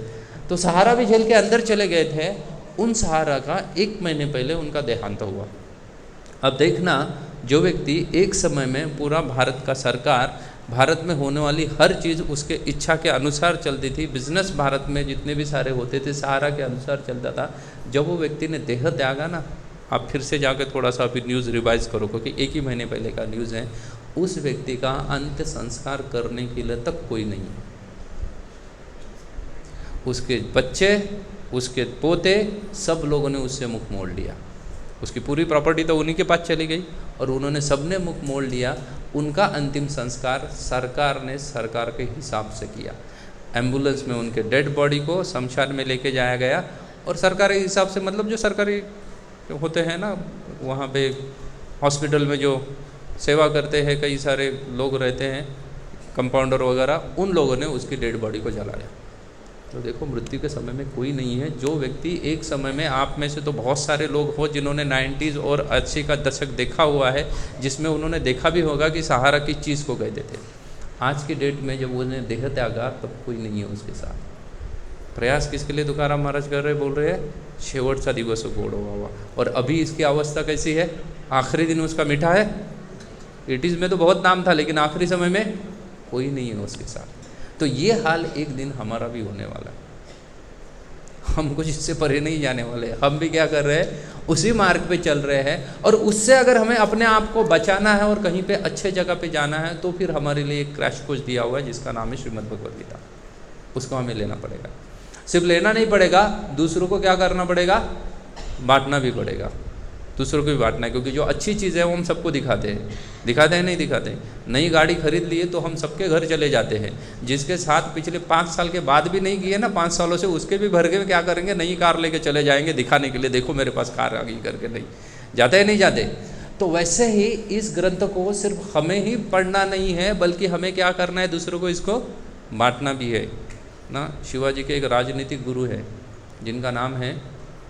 तो सहारा भी जेल के अंदर चले गए थे। उन सहारा का 1 महीने पहले उनका देहांत हुआ। अब देखना, जो व्यक्ति एक समय में पूरा भारत का सरकार, भारत में होने वाली हर चीज़ उसके इच्छा के अनुसार चलती थी, बिजनेस भारत में जितने भी सारे होते थे सहारा के अनुसार चलता था। जब वो व्यक्ति ने देह त्यागा ना, आप फिर से जाकर थोड़ा सा अभी न्यूज़ रिवाइज करो, क्योंकि 1 ही महीने पहले का न्यूज़ है, उस व्यक्ति का अंत्य संस्कार करने के लिए तक कोई नहीं है। उसके बच्चे, उसके पोते, सब लोगों ने उससे मुख मोड़ लिया। उसकी पूरी प्रॉपर्टी तो उन्हीं के पास चली गई, और उन्होंने सबने मुख मोड़ लिया। उनका अंतिम संस्कार सरकार ने सरकार के हिसाब से किया। एम्बुलेंस में उनके डेड बॉडी को शमशान में लेके जाया गया, और सरकारी हिसाब से, मतलब जो सरकारी होते हैं ना, वहाँ पे हॉस्पिटल में जो सेवा करते हैं कई सारे लोग रहते हैं, कंपाउंडर वगैरह, उन लोगों ने उसकी डेड बॉडी को जलाया। तो देखो, मृत्यु के समय में कोई नहीं है। जो व्यक्ति एक समय में, आप में से तो बहुत सारे लोग हो जिन्होंने 90s और 80 का दशक देखा हुआ है, जिसमें उन्होंने देखा भी होगा कि सहारा किस चीज़ को कहते थे। आज की डेट में जब उन्हें देह त्यागा, तब कोई नहीं है उसके साथ। प्रयास किसके लिए तुकाराम महाराज कर रहे, बोल रहे हैं शेवटचा दिवस गोड व्हावा। और अभी इसकी अवस्था कैसी है, आखिरी दिन उसका मीठा है। 80s में तो बहुत नाम था, लेकिन आखिरी समय में कोई नहीं है उसके साथ। तो ये हाल एक दिन हमारा भी होने वाला है। हम कुछ इससे परे नहीं जाने वाले। हम भी क्या कर रहे हैं, उसी मार्ग पे चल रहे हैं, और उससे अगर हमें अपने आप को बचाना है और कहीं पे अच्छे जगह पे जाना है, तो फिर हमारे लिए एक क्रैश कोर्स दिया हुआ है जिसका नाम है श्रीमद् भगवद गीता। उसको हमें लेना पड़ेगा। सिर्फ लेना नहीं पड़ेगा, दूसरों को क्या करना पड़ेगा, बांटना भी पड़ेगा। दूसरों को भी बांटना है, क्योंकि जो अच्छी चीज़ है वो हम सबको दिखाते हैं, नहीं दिखाते। नई गाड़ी खरीद लिए तो हम सबके घर चले जाते हैं। जिसके साथ पिछले 5 साल के बाद भी नहीं किए ना, 5 सालों से, उसके भी भर के क्या करेंगे, नई कार लेके चले जाएंगे दिखाने के लिए, देखो मेरे पास कार आ गई करके। नहीं जाते हैं, नहीं जाते। तो वैसे ही इस ग्रंथ को सिर्फ हमें ही पढ़ना नहीं है, बल्कि हमें क्या करना है, दूसरों को इसको बांटना भी है ना। शिवाजी के एक राजनीतिक गुरु है जिनका नाम है,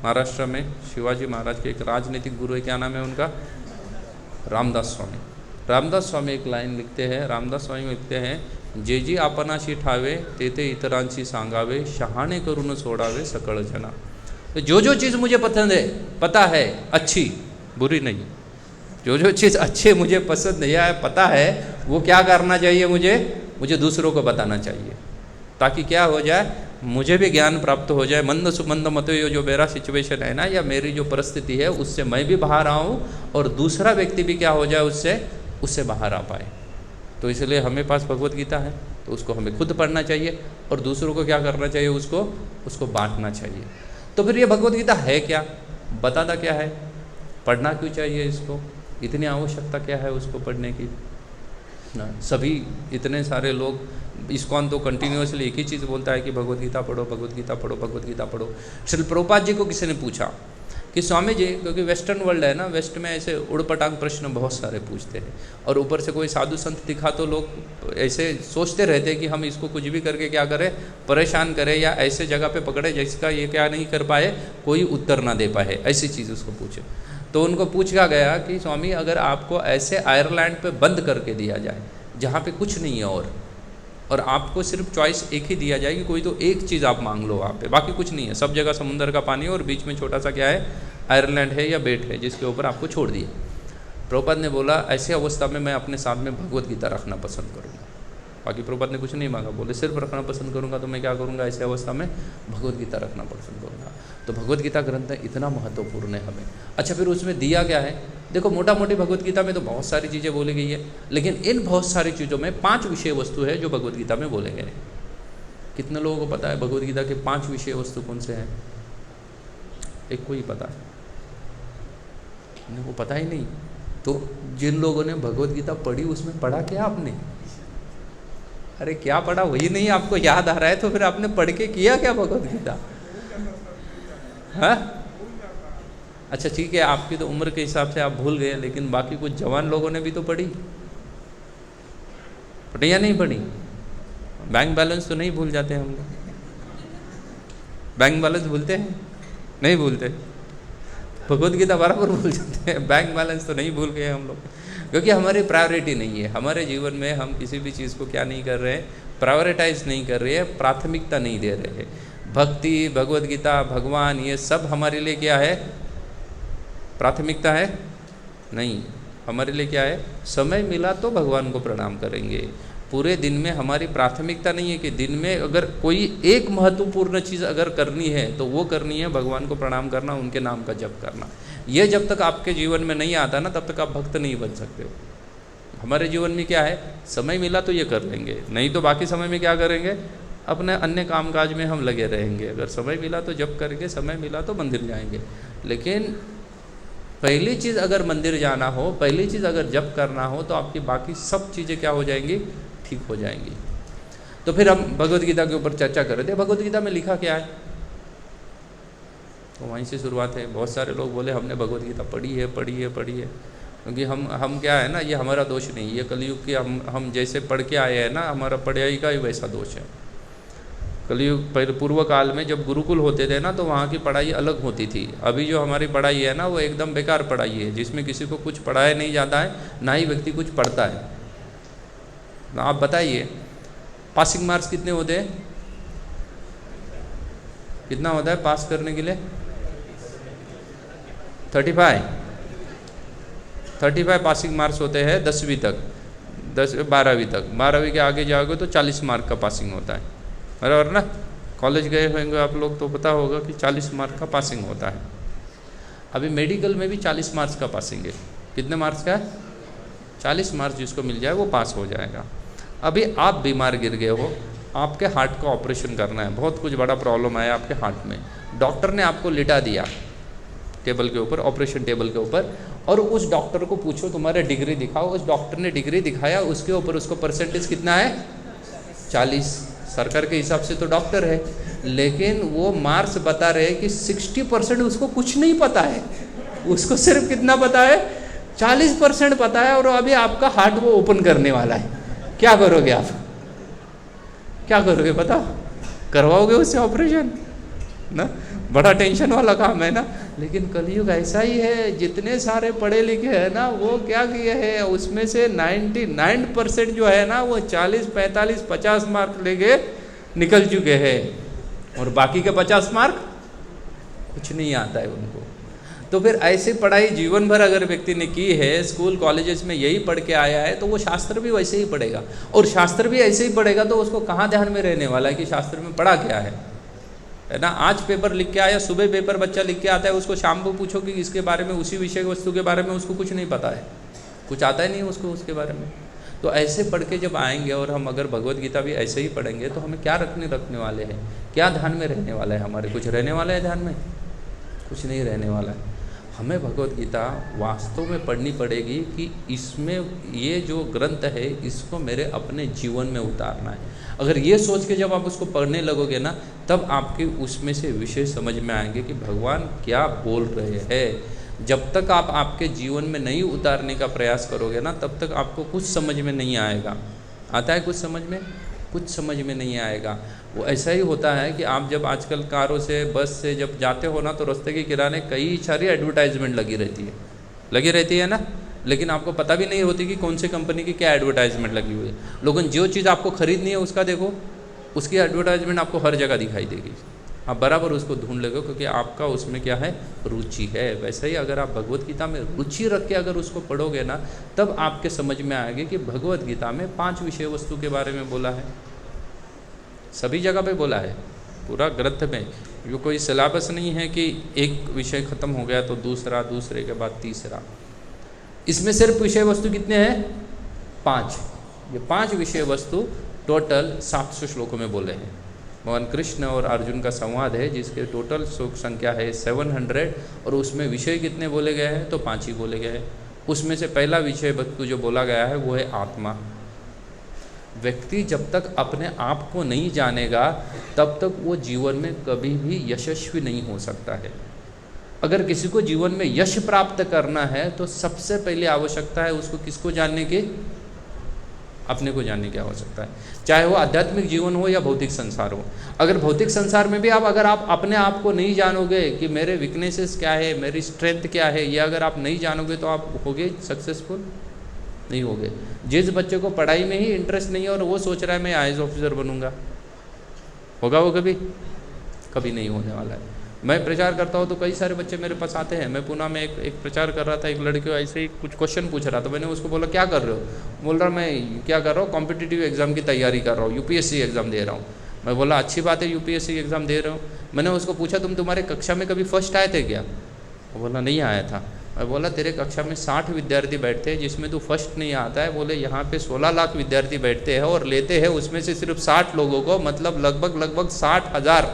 महाराष्ट्र में शिवाजी महाराज के एक राजनीतिक गुरु है, क्या नाम है उनका, रामदास स्वामी। रामदास स्वामी एक लाइन लिखते हैं, रामदास स्वामी लिखते हैं, जे जी आपणाशी ठावे ते इतरांशी सांगावे, शहाणे करून सोडावे सकळ जना। तो जो जो चीज़ मुझे पसंद है, पता है अच्छी, बुरी नहीं, जो चीज़ अच्छी मुझे पसंद नहीं है, पता है, वो क्या करना चाहिए, मुझे दूसरों को बताना चाहिए, ताकि क्या हो जाए, मुझे भी ज्ञान प्राप्त हो जाए। मंद सुमंद मत, ये जो मेरा सिचुएशन है ना, या मेरी जो परिस्थिति है, उससे मैं भी बाहर आऊँ, और दूसरा व्यक्ति भी क्या हो जाए, उससे बाहर आ पाए। तो इसलिए हमें पास भगवत गीता है, तो उसको हमें खुद पढ़ना चाहिए, और दूसरों को क्या करना चाहिए, उसको बांटना चाहिए। तो फिर ये भगवत गीता है क्या, बताता क्या है, पढ़ना क्यों चाहिए, इसको इतनी आवश्यकता क्या है उसको पढ़ने की ना। सभी इतने सारे लोग, इस्कॉन तो कंटिन्यूसली एक ही चीज़ बोलता है कि भगवत गीता पढ़ो, भगवत गीता पढ़ो, भगवत गीता पढ़ो। श्रील प्रभुपाद जी को किसी ने पूछा कि स्वामी जी, क्योंकि वेस्टर्न वर्ल्ड है ना, वेस्ट में ऐसे उड़पटांग प्रश्न बहुत सारे पूछते हैं, और ऊपर से कोई साधु संत दिखा तो लोग ऐसे सोचते रहते हैं कि हम इसको कुछ भी करके क्या करें, परेशान करें, या ऐसे जगह पे पकड़े जिसका ये क्या नहीं कर पाए, कोई उत्तर ना दे पाए, ऐसी चीज़ उसको पूछे। तो उनको पूछा गया कि स्वामी, अगर आपको ऐसे आयरलैंड पे बंद करके दिया जाए जहाँ पे कुछ नहीं है, और आपको सिर्फ चॉइस एक ही दिया जाए कि कोई तो एक चीज़ आप मांग लो वहाँ पे, बाकी कुछ नहीं है, सब जगह समुंदर का पानी है, और बीच में छोटा सा क्या है, आयरलैंड है या बेट है, जिसके ऊपर आपको छोड़ दिया। प्रभुपाद ने बोला, ऐसी अवस्था में मैं अपने साथ में भगवत गीता रखना पसंद करूँगा। बाकी प्रभुपाद ने कुछ नहीं मांगा, बोले सिर्फ रखना पसंद करूँगा, तो मैं क्या करूँगा, ऐसी अवस्था में भगवत गीता रखना पसंद करूँगा। तो भगवत गीता ग्रंथ इतना महत्वपूर्ण है हमें। अच्छा, फिर उसमें दिया क्या है, देखो मोटा मोटी भगवत गीता में तो बहुत सारी चीज़ें बोली गई है, लेकिन इन बहुत सारी चीज़ों में 5 विषय वस्तु है जो भगवत गीता में बोले गए हैं। कितने लोगों को पता है भगवद गीता के 5 विषय वस्तु कौन से हैं? एक को ही पता है, को पता ही नहीं। तो जिन लोगों ने भगवद गीता पढ़ी उसमें पढ़ा क्या आपने? अरे क्या पढ़ा वही नहीं आपको याद आ रहा है, तो फिर आपने पढ़ के किया क्या भगवद गीता? हाँ अच्छा ठीक है, आपकी तो उम्र के हिसाब से आप भूल गए, लेकिन बाकी कुछ जवान लोगों ने भी तो पढ़ी या नहीं पढ़ी? बैंक बैलेंस तो नहीं भूल जाते हम लोग? बैंक बैलेंस भूलते हैं? नहीं भूलते। भगवद गीता बराबर भूल जाते हैं, बैंक बैलेंस तो नहीं भूल गए हम लोग, क्योंकि हमारी प्रायोरिटी नहीं है। हमारे जीवन में हम किसी भी चीज़ को क्या नहीं कर रहे हैं, प्रायोरिटाइज नहीं कर रहे हैं, प्राथमिकता नहीं दे रहे हैं। भक्ति, भगवद गीता, भगवान, ये सब हमारे लिए क्या है? प्राथमिकता है? नहीं। हमारे लिए क्या है? समय मिला तो भगवान को प्रणाम करेंगे। पूरे दिन में हमारी प्राथमिकता नहीं है कि दिन में अगर कोई एक महत्वपूर्ण चीज़ अगर करनी है तो वो करनी है भगवान को प्रणाम करना, उनके नाम का जप करना। ये जब तक आपके जीवन में नहीं आता ना, तब तक आप भक्त नहीं बन सकते हो। हमारे जीवन में क्या है? समय मिला तो ये कर लेंगे, नहीं तो बाकी समय में क्या करेंगे? अपने अन्य कामकाज में हम लगे रहेंगे। अगर समय मिला तो जप करेंगे, समय मिला तो मंदिर जाएंगे। लेकिन पहली चीज़ अगर मंदिर जाना हो, पहली चीज़ अगर जप करना हो, तो आपकी बाकी सब चीज़ें क्या हो जाएंगी? ठीक हो जाएंगी। तो फिर हम भगवद गीता के ऊपर चर्चा कर रहे थे। भगवद गीता में लिखा क्या है? तो वहीं से शुरुआत है। बहुत सारे लोग बोले हमने भगवद गीता पढ़ी है, क्योंकि हम क्या है ना, ये हमारा दोष नहीं, ये कलयुग के हम जैसे पढ़ के आए हैं ना, हमारा पढ़ाई का ही वैसा दोष है। कलयुग पूर्व काल में जब गुरुकुल होते थे ना, तो वहाँ की पढ़ाई अलग होती थी। अभी जो हमारी पढ़ाई है ना, वो एकदम बेकार पढ़ाई है, जिसमें किसी को कुछ पढ़ाया नहीं जाता है, ना ही व्यक्ति कुछ पढ़ता है। ना आप बताइए, पासिंग मार्क्स कितने होते हैं? कितना होता है पास करने के लिए? 35 पासिंग मार्क्स होते हैं 10वीं तक, 12वीं तक। 12वीं के आगे जाओगे तो 40 मार्क का पासिंग होता है, बराबर ना? कॉलेज गए होंगे आप लोग तो पता होगा कि 40 मार्क का पासिंग होता है। अभी मेडिकल में भी 40 मार्क्स का पासिंग है। कितने मार्क्स का है? 40 मार्क्स जिसको मिल जाए वो पास हो जाएगा। अभी आप बीमार गिर गए हो, आपके हार्ट का ऑपरेशन करना है, बहुत कुछ बड़ा प्रॉब्लम आया आपके हार्ट में, डॉक्टर ने आपको लिटा दिया टेबल के ऊपर, ऑपरेशन टेबल के ऊपर, और उस डॉक्टर को पूछो तुम्हारे डिग्री दिखाओ। उस डॉक्टर ने डिग्री दिखाया, उसके ऊपर उसको परसेंटेज कितना है? 40। सरकार के हिसाब से तो डॉक्टर है, लेकिन वो मार्क्स बता रहे हैं कि 60% उसको कुछ नहीं पता है, उसको सिर्फ कितना पता है? 40% पता है, और अभी आपका हार्ट वो ओपन करने वाला है। क्या करोगे आप? क्या करोगे बताओ? करवाओगे उससे ऑपरेशन ना? बड़ा टेंशन वाला काम है ना। लेकिन कलयुग ऐसा ही है, जितने सारे पढ़े लिखे हैं ना, वो क्या किए हैं, उसमें से 99% जो है ना, वो 40, 45, 50 मार्क लेके निकल चुके हैं, और बाकी के 50 मार्क कुछ नहीं आता है उनको। तो फिर ऐसी पढ़ाई जीवन भर अगर व्यक्ति ने की है, स्कूल कॉलेजेस में यही पढ़ के आया है, तो वो शास्त्र भी वैसे ही पढ़ेगा, और शास्त्र भी ऐसे ही पढ़ेगा, तो उसको कहाँ ध्यान में रहने वाला है कि शास्त्र में पढ़ा क्या है ना? आज पेपर लिख के आया, सुबह पेपर बच्चा लिख के आता है, उसको शाम को पूछो कि इसके बारे में, उसी विषय वस्तु के बारे में उसको कुछ नहीं पता है, कुछ आता ही नहीं उसको उसके बारे में। तो ऐसे पढ़ के जब आएंगे, और हम अगर भगवद गीता भी ऐसे ही पढ़ेंगे, तो हमें क्या रखने वाले हैं? क्या ध्यान में रहने वाला है हमारे? कुछ रहने वाला है ध्यान में? कुछ नहीं रहने वाला है। हमें भगवद गीता वास्तव में पढ़नी पड़ेगी कि इसमें ये जो ग्रंथ है, इसको मेरे अपने जीवन में उतारना है। अगर ये सोच के जब आप उसको पढ़ने लगोगे ना, तब आपके उसमें से विषय समझ में आएंगे कि भगवान क्या बोल रहे हैं। जब तक आप आपके जीवन में नहीं उतारने का प्रयास करोगे ना, तब तक आपको कुछ समझ में नहीं आएगा। आता है कुछ समझ में? कुछ समझ में नहीं आएगा। वो ऐसा ही होता है कि आप जब आजकल कारों से, बस से जब जाते हो ना, तो रास्ते के किनारे कई सारी एडवर्टाइजमेंट लगी रहती है ना, लेकिन आपको पता भी नहीं होती कि कौन सी कंपनी की क्या एडवर्टाइजमेंट लगी हुई है। लेकिन जो चीज़ आपको खरीदनी है उसका देखो, उसकी एडवर्टाइजमेंट आपको हर जगह दिखाई देगी, आप बराबर उसको ढूंढ लेगे, क्योंकि आपका उसमें क्या है? रुचि है। वैसे ही अगर आप भगवद गीता में रुचि रख के अगर उसको पढ़ोगे ना, तब आपके समझ में आएगी कि भगवद गीता में 5 विषय वस्तु के बारे में बोला है, सभी जगह पे बोला है पूरा ग्रंथ में। ये कोई सिलेबस नहीं है कि एक विषय खत्म हो गया तो दूसरा, दूसरे के बाद तीसरा। इसमें सिर्फ विषय वस्तु कितने हैं? 5। ये 5 विषय वस्तु टोटल 700 श्लोकों में बोले हैं। भगवान कृष्ण और अर्जुन का संवाद है जिसके टोटल श्लोक संख्या है 700 और उसमें विषय कितने बोले गए हैं? तो 5 ही बोले गए हैं। उसमें से पहला विषय वस्तु जो बोला गया है वो है आत्मा। व्यक्ति जब तक अपने आप को नहीं जानेगा तब तक वो जीवन में कभी भी यशस्वी नहीं हो सकता है। अगर किसी को जीवन में यश प्राप्त करना है तो सबसे पहले आवश्यकता है उसको किसको जानने की? अपने को जानने की आवश्यकता है, चाहे वो आध्यात्मिक जीवन हो या भौतिक संसार हो। अगर भौतिक संसार में भी अगर आप अपने आप को नहीं जानोगे कि मेरे वीकनेसेस क्या है, मेरी स्ट्रेंथ क्या है, ये अगर आप नहीं जानोगे तो आप होगे सक्सेसफुल नहीं होगे। जिस बच्चे को पढ़ाई में ही इंटरेस्ट नहीं है और वो सोच रहा है मैं IAS ऑफिसर बनूंगा, होगा वो कभी नहीं होने वाला है। मैं प्रचार करता हूँ तो कई सारे बच्चे मेरे पास आते हैं। मैं पुणे में एक प्रचार कर रहा था, एक लड़के को ऐसे ही कुछ क्वेश्चन पूछ रहा था। मैंने उसको बोला क्या कर रहे हो? बोल रहा मैं क्या कर रहा हूँ, कॉम्पिटिटिव एग्जाम की तैयारी कर रहा हूँ, UPSC एग्ज़ाम दे रहा हूँ। मैं बोला अच्छी बात है UPSC एग्ज़ाम दे रहे हो। मैंने उसको पूछा तुम्हारे कक्षा में कभी फर्स्ट आए थे क्या? वो बोला नहीं आया था। मैं बोला तेरे कक्षा में 60 विद्यार्थी बैठते हैं जिसमें तू फर्स्ट नहीं आता है। बोले यहाँ पे 16 लाख विद्यार्थी बैठते हैं और लेते हैं उसमें से सिर्फ 60 लोगों को, मतलब लगभग 60,000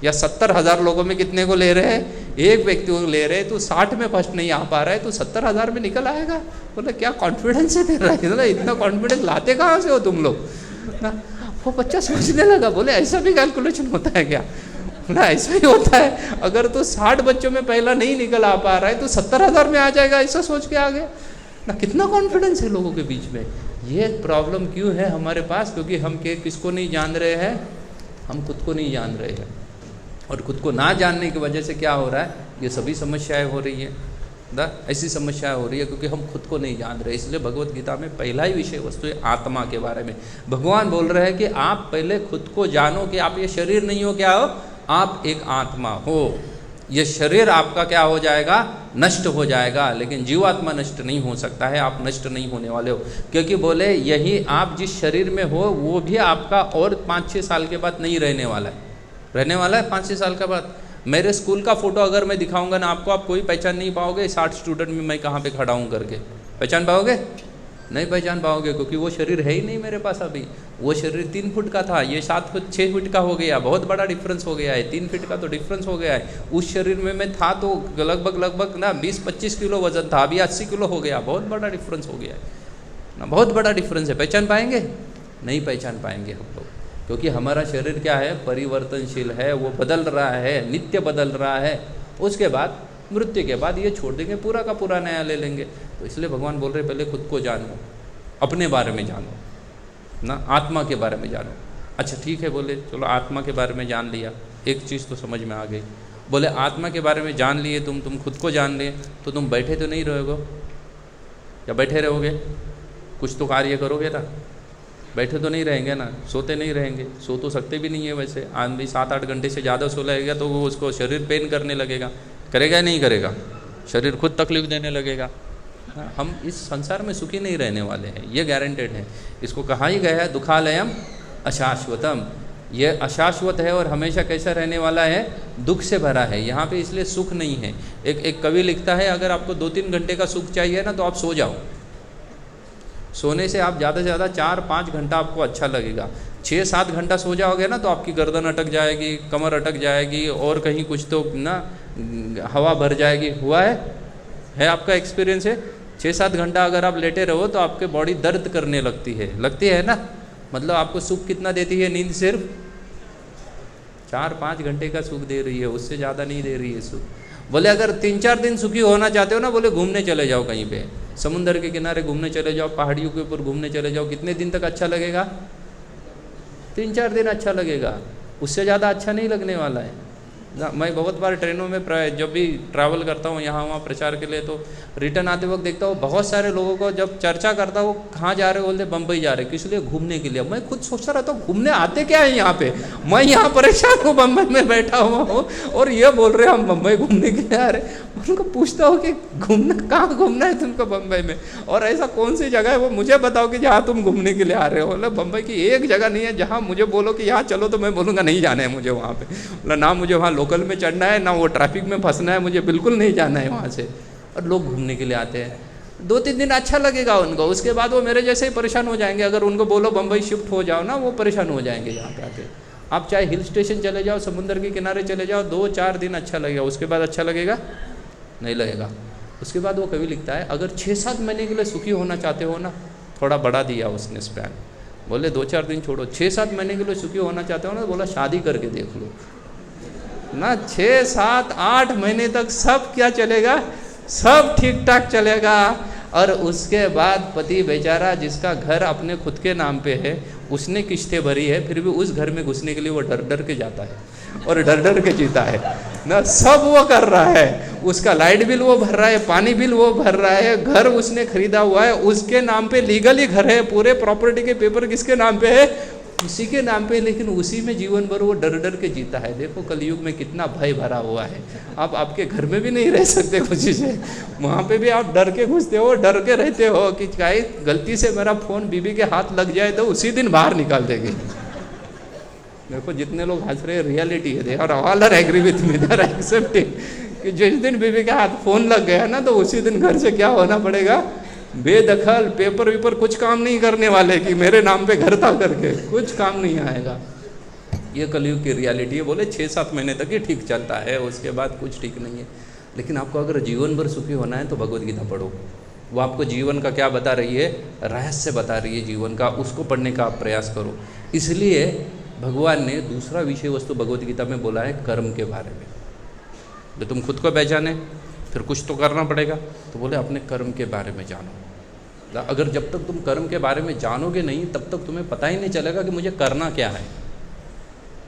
या 70,000 लोगों में कितने को ले रहे हैं? एक व्यक्ति को ले रहे हैं। तो 60 में फर्स्ट नहीं आ पा रहा है तो 70,000 में निकल आएगा। बोले क्या कॉन्फिडेंस है तेरा, इतना कॉन्फिडेंस लाते कहाँ से हो तुम लोग ना? वो बच्चा सोचने लगा, बोले ऐसा भी कैलकुलेशन होता है क्या ना? ऐसा ही होता है। अगर तो 60 बच्चों में पहला नहीं निकल आ पा रहा है तो 70,000 में आ जाएगा, ऐसा सोच के आ गया ना। कितना कॉन्फिडेंस है लोगों के बीच में। ये प्रॉब्लम क्यों है हमारे पास? क्योंकि हम किसको नहीं जान रहे हैं? हम खुद को नहीं जान रहे हैं। और खुद को ना जानने की वजह से क्या हो रहा है? ये सभी समस्याएं हो रही है ना, ऐसी समस्याएं हो रही है क्योंकि हम खुद को नहीं जान रहे। इसलिए भगवत गीता में पहला ही विषय वस्तु है आत्मा के बारे में। भगवान बोल रहे हैं कि आप पहले खुद को जानो कि आप ये शरीर नहीं हो, क्या हो? आप एक आत्मा हो। ये शरीर आपका क्या हो जाएगा? नष्ट हो जाएगा, लेकिन जीवात्मा नष्ट नहीं हो सकता है। आप नष्ट नहीं होने वाले हो, क्योंकि बोले यही आप जिस शरीर में हो वो भी आपका और 5-6 साल के बाद नहीं रहने वाला है। रहने वाला है 5-6 साल के बाद। मेरे स्कूल का फ़ोटो अगर मैं दिखाऊंगा ना आपको, आप कोई पहचान नहीं पाओगे। 60 स्टूडेंट में मैं कहाँ पे खड़ा हूँ करके पहचान पाओगे? नहीं पहचान पाओगे, क्योंकि वो शरीर है ही नहीं मेरे पास अभी। वो शरीर 3 फुट का था, ये 7 फुट 6 फुट का हो गया। बहुत बड़ा डिफरेंस हो गया है, 3 फीट का तो डिफरेंस हो गया है। उस शरीर में मैं था तो लगभग ना 20-25 किलो वजन था, अभी 80 किलो हो गया। बहुत बड़ा डिफरेंस हो गया है ना, बहुत बड़ा डिफरेंस है। पहचान पाएंगे? नहीं पहचान पाएंगे हम लोग, क्योंकि हमारा शरीर क्या है? परिवर्तनशील है, वो बदल रहा है, नित्य बदल रहा है। उसके बाद मृत्यु के बाद ये छोड़ देंगे, पूरा का पूरा नया ले लेंगे। तो इसलिए भगवान बोल रहे पहले खुद को जानो, अपने बारे में जानो ना, आत्मा के बारे में जानो। अच्छा ठीक है, बोले चलो आत्मा के बारे में जान लिया, एक चीज़ तो समझ में आ गई। बोले आत्मा के बारे में जान लिए तुम खुद को जान लिए तो तुम बैठे तो नहीं रहोगे या बैठे रहोगे? कुछ तो कार्य करोगे ना, बैठे तो नहीं रहेंगे ना, सोते नहीं रहेंगे। सो तो सकते भी नहीं है वैसे। आज भी 7-8 घंटे से ज़्यादा सो लगेगा तो वो उसको शरीर पेन करने लगेगा, करेगा या नहीं करेगा? शरीर खुद तकलीफ देने लगेगा। हम इस संसार में सुखी नहीं रहने वाले हैं, ये गारंटेड है। इसको कहा ही गया है दुखालयम अशाश्वतम। ये अशाश्वत है और हमेशा कैसा रहने वाला है? दुख से भरा है। यहाँ पे इसलिए सुख नहीं है। एक कवि लिखता है अगर आपको 2-3 घंटे का सुख चाहिए ना तो आप सो जाओ। सोने से आप ज़्यादा से ज़्यादा 4-5 घंटा आपको अच्छा लगेगा। 6-7 घंटा सो जाओगे ना तो आपकी गर्दन अटक जाएगी, कमर अटक जाएगी और कहीं कुछ तो ना हवा भर जाएगी। हुआ है आपका एक्सपीरियंस है? 6-7 घंटा अगर आप लेटे रहो तो आपके बॉडी दर्द करने लगती है ना। मतलब आपको सुख कितना देती है नींद? सिर्फ 4-5 घंटे का सुख दे रही है, उससे ज़्यादा नहीं दे रही है सुख। बोले अगर 3-4 दिन सुखी होना चाहते हो ना, बोले घूमने चले जाओ कहीं पे, समुंदर के किनारे घूमने चले जाओ, पहाड़ियों के ऊपर घूमने चले जाओ। कितने दिन तक अच्छा लगेगा? 3-4 दिन अच्छा लगेगा, उससे ज़्यादा अच्छा नहीं लगने वाला है ना। मैं बहुत बार ट्रेनों में जब भी ट्रैवल करता हूँ यहाँ वहाँ प्रचार के लिए, तो रिटर्न आते वक्त देखता हूँ बहुत सारे लोगों को जब चर्चा करता हूँ कहाँ जा रहे हो, बोलते बम्बई जा रहे। किस लिए? घूमने के लिए। मैं खुद सोचता रहता हूँ घूमने आते क्या है यहाँ पे? मैं यहाँ परेशान हूँ, बम्बई में बैठा हुआ हूँ और ये बोल रहे हम बम्बई घूमने के लिए आ रहे। उनको पूछता हूँ कि घूमना कहाँ घूमना है तुमको बम्बई में, और ऐसा कौन सी जगह है वो मुझे बताओ कि जहाँ तुम घूमने के लिए आ रहे हो। बोला बम्बई की एक जगह नहीं है जहाँ मुझे बोलो कि यहाँ चलो तो मैं बोलूँगा नहीं जाना है मुझे वहाँ पे। बोला ना मुझे वहाँ लोकल में चढ़ना है ना वो ट्रैफिक में फंसना है, मुझे बिल्कुल नहीं जाना है वहाँ से। और लोग घूमने के लिए आते हैं, 2-3 दिन अच्छा लगेगा उनको, उसके बाद वो मेरे जैसे ही परेशान हो जाएंगे। अगर उनको बोलो बम्बई शिफ्ट हो जाओ ना, वो परेशान हो जाएंगे यहाँ पे आके। आप चाहे हिल स्टेशन चले जाओ, समुद्र के किनारे चले जाओ, 2-4 दिन अच्छा लगेगा, उसके बाद अच्छा लगेगा नहीं लगेगा। उसके बाद वो कवि लिखता है, अगर 6-7 महीने के लिए सुखी होना चाहते हो ना, थोड़ा बढ़ा दिया उसने स्पैन, बोले 2-4 दिन छोड़ो, 6-7 महीने के लिए सुखी होना चाहते हो ना, बोला शादी करके देख लो ना। 6-7-8 महीने तक सब क्या चलेगा, सब ठीक ठाक चलेगा। और उसके बाद पति बेचारा, जिसका घर अपने खुद के नाम पे है, उसने किस्तें भरी है, फिर भी उस घर में घुसने के लिए वो डर डर के जाता है और डर डर के जीता है ना। सब वो कर रहा है, उसका लाइट बिल वो भर रहा है, पानी बिल वो भर रहा है, घर उसने खरीदा हुआ है, उसके नाम पे लीगली घर है, पूरे प्रॉपर्टी के पेपर किसके नाम पे है, उसी के नाम पे, लेकिन उसी में जीवन भर वो डर डर के जीता है। देखो कलयुग में कितना भय भरा हुआ है। आप आपके घर में भी नहीं रह सकते खुशी से, वहाँ पे भी आप डर के घुसते हो, डर के रहते हो कि चाहे गलती से मेरा फ़ोन बीबी के हाथ लग जाए तो उसी दिन बाहर निकाल देगी। देखो जितने लोग हंस रहे हैं, रियलिटी है, they are all are agree with me, they are accepting कि जिस दिन बीबी के हाथ फ़ोन लग गया ना, तो उसी दिन घर से क्या होना पड़ेगा, बेदखल, पेपर वेपर कुछ काम नहीं करने वाले कि मेरे नाम पे घर था करके, कुछ काम नहीं आएगा। ये कलयुग की रियलिटी है। बोले 6-7 महीने तक ही ठीक चलता है, उसके बाद कुछ ठीक नहीं है। लेकिन आपको अगर जीवन भर सुखी होना है तो भगवद गीता पढ़ो। वो आपको जीवन का क्या बता रही है, रहस्य बता रही है जीवन का, उसको पढ़ने का आप प्रयास करो। इसलिए भगवान ने दूसरा विषय वस्तु भगवद गीता में बोला है कर्म के बारे में। तो तुम खुद को पहचाने, फिर कुछ तो करना पड़ेगा, तो बोले अपने कर्म के बारे में जानो। अगर जब तक तुम कर्म के बारे में जानोगे नहीं, तब तक तुम्हें पता ही नहीं चलेगा कि मुझे करना क्या है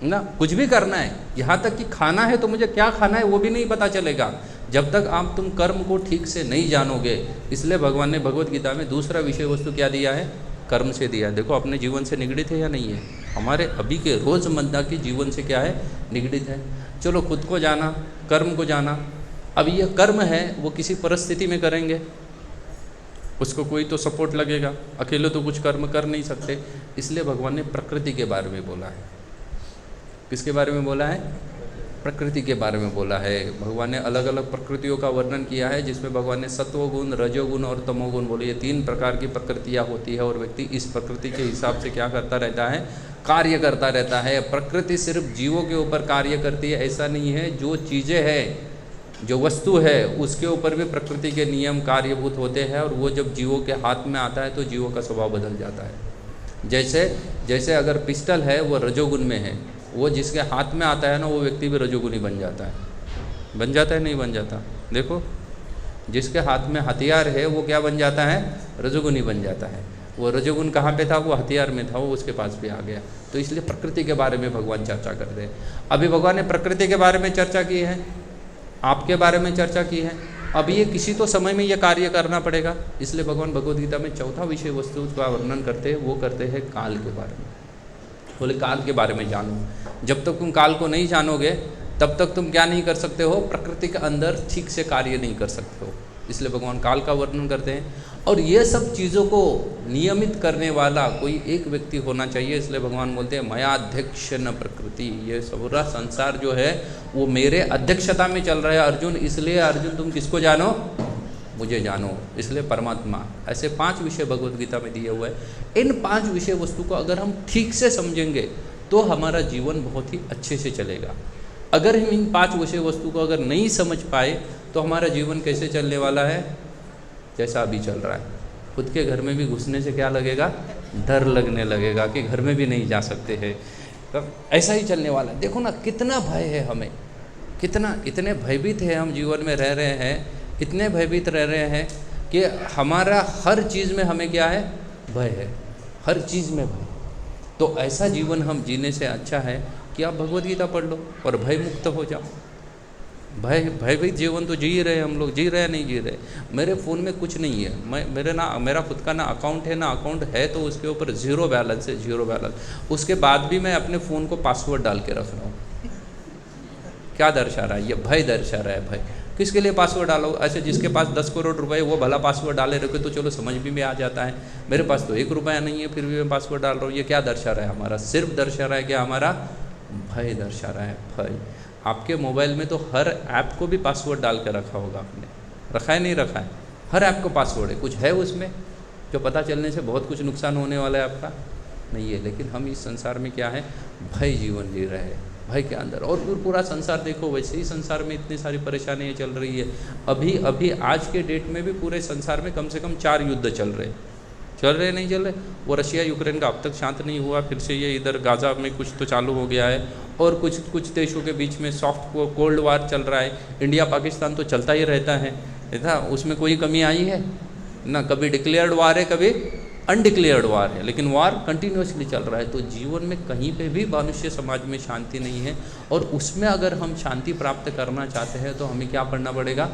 ना। कुछ भी करना है, यहाँ तक कि खाना है तो मुझे क्या खाना है वो भी नहीं पता चलेगा जब तक आप तुम कर्म को ठीक से नहीं जानोगे। इसलिए भगवान ने भगवद गीता में दूसरा विषय वस्तु क्या दिया है, कर्म से दिया है। देखो अपने जीवन से निगड़ित है या नहीं है, हमारे अभी के रोज़मर्रा के जीवन से क्या है, निगड़ित है। चलो खुद को जाना, कर्म को जाना। अब ये कर्म है वो किसी परिस्थिति में करेंगे, उसको कोई तो सपोर्ट लगेगा, अकेले तो कुछ कर्म कर नहीं सकते। इसलिए भगवान ने प्रकृति के बारे में बोला है। किसके बारे में बोला है, प्रकृति के बारे में बोला है। भगवान ने अलग अलग प्रकृतियों का वर्णन किया है, जिसमें भगवान ने सत्वगुण, रजोगुण और तमोगुण बोले। ये 3 प्रकार की प्रकृतियाँ होती है और व्यक्ति इस प्रकृति के हिसाब से क्या करता रहता है, कार्य करता रहता है। प्रकृति सिर्फ जीवों के ऊपर कार्य करती है ऐसा नहीं है, जो चीज़ें हैं, जो वस्तु है, उसके ऊपर भी प्रकृति के नियम कार्यभूत होते हैं। और वो जब जीवों के हाथ में आता है तो जीवों का स्वभाव बदल जाता है। जैसे अगर पिस्टल है वो रजोगुण में है, वो जिसके हाथ में आता है ना, वो व्यक्ति भी रजोगुणी बन जाता है। बन जाता है नहीं बन जाता, देखो जिसके हाथ में हथियार है वो क्या बन जाता है, रजोगुणी बन जाता है। वो रजोगुण कहाँ पे था, वो हथियार में था, वो उसके पास भी आ गया। तो इसलिए प्रकृति के बारे में भगवान चर्चा करते हैं। अभी भगवान ने प्रकृति के बारे में चर्चा की है, आपके बारे में चर्चा की है। अब ये किसी तो समय में ये कार्य करना पड़ेगा। इसलिए भगवान भगवद गीता में चौथा विषय वस्तु का वर्णन करते हैं, वो करते हैं काल के बारे में। बोले काल के बारे में जानो। जब तक तुम काल को नहीं जानोगे तब तक तुम क्या नहीं कर सकते हो, प्रकृति के अंदर ठीक से कार्य नहीं कर सकते हो। इसलिए भगवान काल का वर्णन करते हैं। और ये सब चीज़ों को नियमित करने वाला कोई एक व्यक्ति होना चाहिए। इसलिए भगवान बोलते हैं मयाध्यक्ष न प्रकृति, ये पूरा संसार जो है वो मेरे अध्यक्षता में चल रहा है अर्जुन। इसलिए अर्जुन तुम किसको जानो, मुझे जानो। इसलिए परमात्मा। ऐसे 5 विषय भगवद गीता में दिए हुए हैं। इन 5 विषय वस्तु को अगर हम ठीक से समझेंगे तो हमारा जीवन बहुत ही अच्छे से चलेगा। अगर हम इन 5 विषय वस्तु को अगर नहीं समझ पाए तो हमारा जीवन कैसे चलने वाला है, जैसा अभी चल रहा है। खुद के घर में भी घुसने से क्या लगेगा, डर लगने लगेगा कि घर में भी नहीं जा सकते हैं। तो ऐसा ही चलने वाला है। देखो ना कितना भय है हमें, कितना इतने भयभीत है हम जीवन में रह रहे हैं, इतने भयभीत रह रहे हैं कि हमारा हर चीज़ में हमें क्या है, भय है, हर चीज़ में भय। तो ऐसा जीवन हम जीने से अच्छा है कि आप भगवद गीता पढ़ लो और भय मुक्त हो जाओ। भयभीत जीवन तो जी रहे हम लोग, जी रहे नहीं जी रहे। मेरे फ़ोन में कुछ नहीं है, मेरा खुद का ना अकाउंट है, ना अकाउंट है तो उसके ऊपर 0 बैलेंस है, 0 बैलेंस। उसके बाद भी मैं अपने फ़ोन को पासवर्ड डाल के रख रहा हूँ। क्या दर्शा रहा है, ये भय दर्शा रहा है। भय किसके लिए पासवर्ड डालो? ऐसे जिसके पास 10 करोड़ रुपए वो भला पासवर्ड डाले रखे तो चलो समझ भी में आ जाता है। मेरे पास तो 1 रुपया नहीं है फिर भी मैं पासवर्ड डाल रहा हूँ। ये क्या दर्शा रहा है हमारा? सिर्फ दर्शा रहा है कि हमारा भय दर्शा रहा है, भय। आपके मोबाइल में तो हर ऐप को भी पासवर्ड डाल के रखा होगा आपने, रखा है नहीं रखा है? हर ऐप को पासवर्ड है। कुछ है उसमें जो पता चलने से बहुत कुछ नुकसान होने वाला है आपका? नहीं है। लेकिन हम इस संसार में क्या है, भय जीवन जी रहे हैं, भय के अंदर। और पूरा संसार देखो, वैसे ही संसार में इतनी सारी परेशानियाँ चल रही है। अभी आज के डेट में भी पूरे संसार में कम से कम 4 युद्ध चल रहे नहीं चल रहे। वो रशिया यूक्रेन का अब तक शांत नहीं हुआ, फिर से ये इधर गाज़ा में कुछ तो चालू हो गया है, और कुछ देशों के बीच में सॉफ्ट कोल्ड वार चल रहा है। इंडिया पाकिस्तान तो चलता ही रहता है था, उसमें कोई कमी आई है ना। कभी डिक्लेयर्ड वार है, कभी अनडिक्लेयर्ड वार है, लेकिन वार कंटिन्यूसली चल रहा है। तो जीवन में कहीं पे भी मनुष्य समाज में शांति नहीं है। और उसमें अगर हम शांति प्राप्त करना चाहते हैं तो हमें क्या पढ़ना पड़ेगा,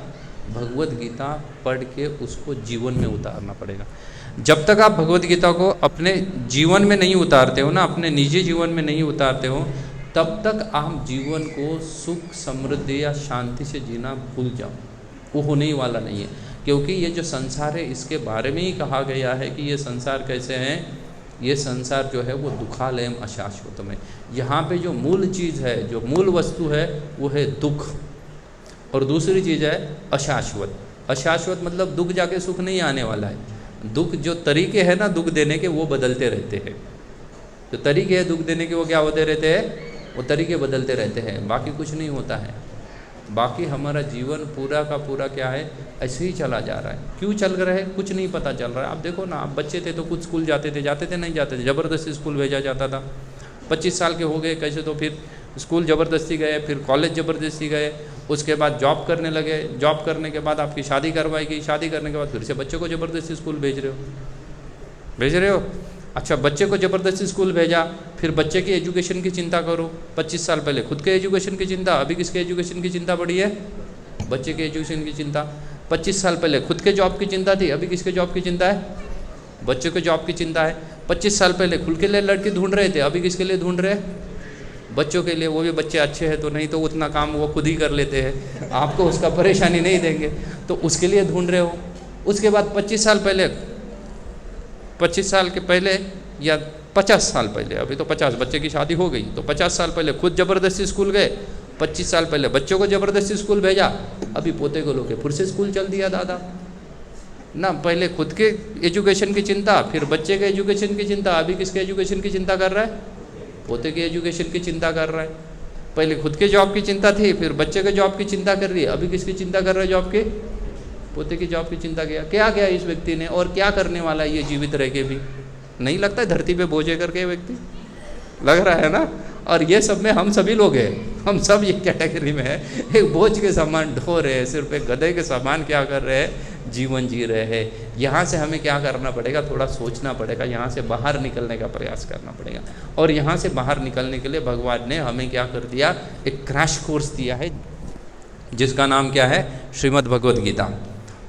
भगवत गीता पढ़ के उसको जीवन में उतारना पड़ेगा। जब तक आप भगवत गीता को अपने जीवन में नहीं उतारते हो ना, अपने निजी जीवन में नहीं उतारते हो, तब तक आप जीवन को सुख समृद्धि या शांति से जीना भूल जाओ, वो होने ही वाला नहीं है। क्योंकि ये जो संसार है इसके बारे में ही कहा गया है कि ये संसार कैसे है, ये संसार जो है वो दुखालयम अशाश्वतम है। यहाँ पे जो मूल चीज़ है, जो मूल वस्तु है वो है दुख, और दूसरी चीज़ है अशाश्वत। अशाश्वत मतलब दुख जाके सुख नहीं आने वाला है। दुख जो तरीके हैं ना दुख देने के, वो बदलते रहते हैं। जो तरीके हैं दुख देने के वो क्या होते रहते हैं, वो तरीके बदलते रहते हैं, बाकी कुछ नहीं होता है। बाकी हमारा जीवन पूरा का पूरा क्या है, ऐसे ही चला जा रहा है। क्यों चल रहा है कुछ नहीं पता चल रहा है। आप देखो ना, आप बच्चे थे तो कुछ स्कूल जाते थे नहीं जाते थे, ज़बरदस्ती स्कूल भेजा जाता था। 25 साल के हो गए कैसे तो फिर स्कूल ज़बरदस्ती गए, फिर कॉलेज ज़बरदस्ती गए, उसके बाद जॉब करने लगे, जॉब करने के बाद आपकी शादी करवाई गई, शादी करने के बाद फिर से बच्चे को ज़बरदस्ती स्कूल भेज रहे हो। अच्छा, बच्चे को ज़बरदस्ती स्कूल भेजा, फिर बच्चे की एजुकेशन की चिंता करो। 25 साल पहले खुद के एजुकेशन की चिंता, अभी किसके एजुकेशन की चिंता बढ़ी है, बच्चे के एजुकेशन की चिंता। 25 साल पहले खुद के जॉब की चिंता थी, अभी किसके जॉब की चिंता है, बच्चे के जॉब की चिंता है। 25 साल पहले खुद के लिए लड़की ढूंढ रहे थे, अभी किसके लिए ढूंढ रहे हैं, बच्चों के लिए। वो भी बच्चे अच्छे हैं तो, नहीं तो उतना काम वो खुद ही कर लेते हैं, आपको उसका परेशानी नहीं देंगे, तो उसके लिए ढूंढ रहे हो। उसके बाद 25 साल पहले, 25 साल के पहले या 50 साल पहले, अभी तो 50, बच्चे की शादी हो गई तो 50 साल पहले खुद ज़बरदस्ती स्कूल गए, 25 साल पहले बच्चों को ज़बरदस्ती स्कूल भेजा, अभी पोते को लोग फिर से स्कूल चल दिया दादा ना। पहले खुद के एजुकेशन की चिंता, फिर बच्चे के एजुकेशन की चिंता, अभी किसके एजुकेशन की चिंता कर रहा है, पोते के एजुकेशन की चिंता कर रहा है। पहले खुद के जॉब की चिंता थी, फिर बच्चे के जॉब की चिंता कर रही है, अभी किसकी चिंता कर रहा है, जॉब के, पोते की जॉब की चिंता क्या किया इस व्यक्ति ने, और क्या करने वाला है ये जीवित रह के भी। नहीं लगता है धरती पे बोझे करके व्यक्ति, लग रहा है ना। और ये सब में हम सभी लोग हैं, हम सब ये कैटेगरी में है, एक बोझ के सामान ढो रहे हैं, सिर्फ एक गधे के सामान क्या कर रहे हैं, जीवन जी रहे हैं। यहाँ से हमें क्या करना पड़ेगा, थोड़ा सोचना पड़ेगा, यहाँ से बाहर निकलने का प्रयास करना पड़ेगा। और यहाँ से बाहर निकलने के लिए भगवान ने हमें क्या कर दिया, एक क्रैश कोर्स दिया है, जिसका नाम क्या है, श्रीमद् भगवद गीता।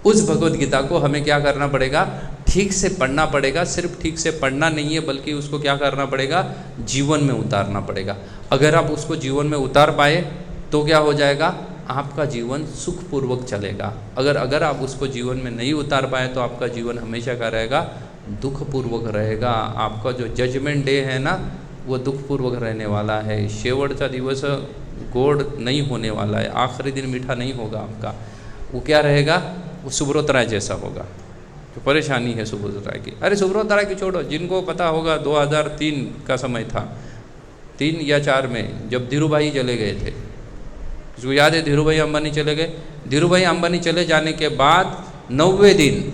उस भगवद गीता को हमें क्या करना पड़ेगा, ठीक से पढ़ना पड़ेगा। सिर्फ ठीक से पढ़ना नहीं है, बल्कि उसको क्या करना पड़ेगा, जीवन में उतारना पड़ेगा। अगर आप उसको जीवन में उतार पाए तो क्या हो जाएगा, आपका जीवन सुखपूर्वक चलेगा। अगर आप उसको जीवन में नहीं उतार पाए तो आपका जीवन हमेशा का रहेगा, दुखपूर्वक रहेगा। आपका जो जजमेंट डे है ना, वो दुखपूर्वक रहने वाला है। शेवटचा दिवस गोड नहीं होने वाला है, आखिरी दिन मीठा नहीं होगा आपका। वो क्या रहेगा, वो सुब्रत राय जैसा होगा। तो परेशानी है सुब्रत राय की। अरे सुब्रत राय की छोड़ो, जिनको पता होगा 2003 का समय था, 3 या 4 में जब धीरू भाई चले गए थे, जो याद है, धीरू भाई अंबानी चले गए। धीरू भाई अंबानी चले जाने के बाद 90वें दिन,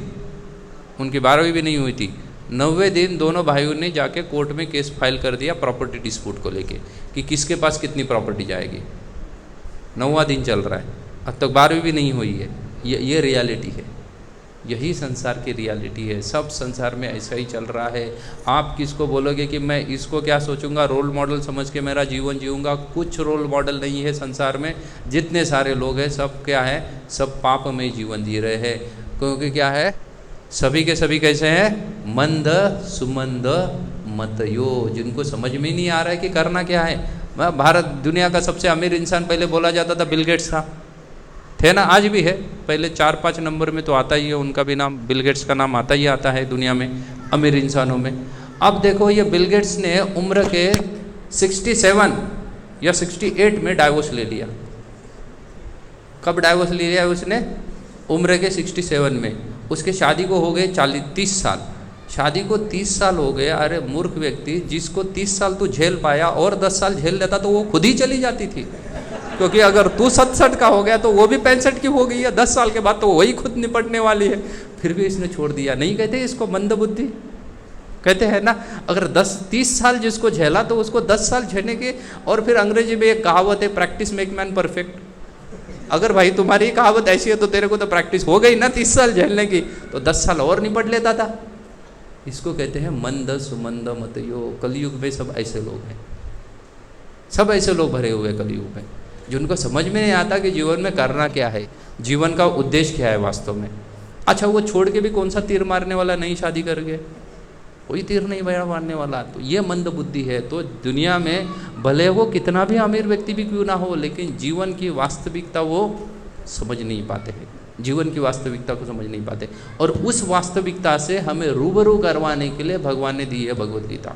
उनकी 12वीं भी नहीं हुई थी, 90वें दिन दोनों भाइयों ने जाके कोर्ट में केस फाइल कर दिया प्रॉपर्टी डिस्प्यूट को लेके, कि किसके पास कितनी प्रॉपर्टी जाएगी। 9वां दिन चल रहा है, अब तक 12वीं भी नहीं हुई है। ये रियलिटी है, यही संसार की रियलिटी है। सब संसार में ऐसा ही चल रहा है। आप किसको बोलोगे कि मैं इसको क्या सोचूंगा, रोल मॉडल समझ के मेरा जीवन जीऊँगा, कुछ रोल मॉडल नहीं है संसार में। जितने सारे लोग हैं सब क्या है, सब पाप में जीवन जी रहे हैं। क्योंकि क्या है, सभी के सभी कैसे हैं, मंद सुमंद मतयो, जिनको समझ में ही नहीं आ रहा है कि करना क्या है। भारत दुनिया का सबसे अमीर इंसान पहले बोला जाता था बिल गेट्स था, थे ना, आज भी है। पहले 4-5 नंबर में तो आता ही है, उनका भी नाम, बिल गेट्स का नाम आता ही आता है दुनिया में अमीर इंसानों में। अब देखो, ये बिल गेट्स ने उम्र के 67 या 68 में डाइवोर्स ले लिया। कब डाइवोर्स ले लिया उसने, उम्र के 67 में। उसके शादी को हो गए 30 साल। शादी को 30 साल हो गए। अरे मूर्ख व्यक्ति, जिसको 30 साल तू झेल पाया और 10 साल झेल लेता तो वो खुद ही चली जाती थी। क्योंकि अगर तू 67 का हो गया तो वो भी 65 की हो गई है, 10 साल के बाद तो वही खुद निपटने वाली है। फिर भी इसने छोड़ दिया। नहीं कहते इसको मंद बुद्धि? कहते हैं ना, अगर 30 साल जिसको झेला तो उसको 10 साल झेलने के। और फिर अंग्रेजी में एक कहावत है, प्रैक्टिस मेक मैन परफेक्ट। अगर भाई तुम्हारी कहावत ऐसी है तो तेरे को तो प्रैक्टिस हो गई ना 30 साल झेलने की, तो 10 साल और निपट लेता था। इसको कहते हैं मंद सुमंद मतयो। कलयुग में सब ऐसे लोग हैं, सब ऐसे लोग भरे हुए कलयुग में, जिनको समझ में नहीं आता कि जीवन में करना क्या है, जीवन का उद्देश्य क्या है वास्तव में। अच्छा, वो छोड़ के भी कौन सा तीर मारने वाला, नहीं शादी करके कोई तीर नहीं मारने वाला। तो ये मंद बुद्धि है। तो दुनिया में भले वो कितना भी अमीर व्यक्ति भी क्यों ना हो, लेकिन जीवन की वास्तविकता वो समझ नहीं पाते हैं, जीवन की वास्तविकता को समझ नहीं पाते। और उस वास्तविकता से हमें रूबरू करवाने के लिए भगवान ने दी है भगवद गीता,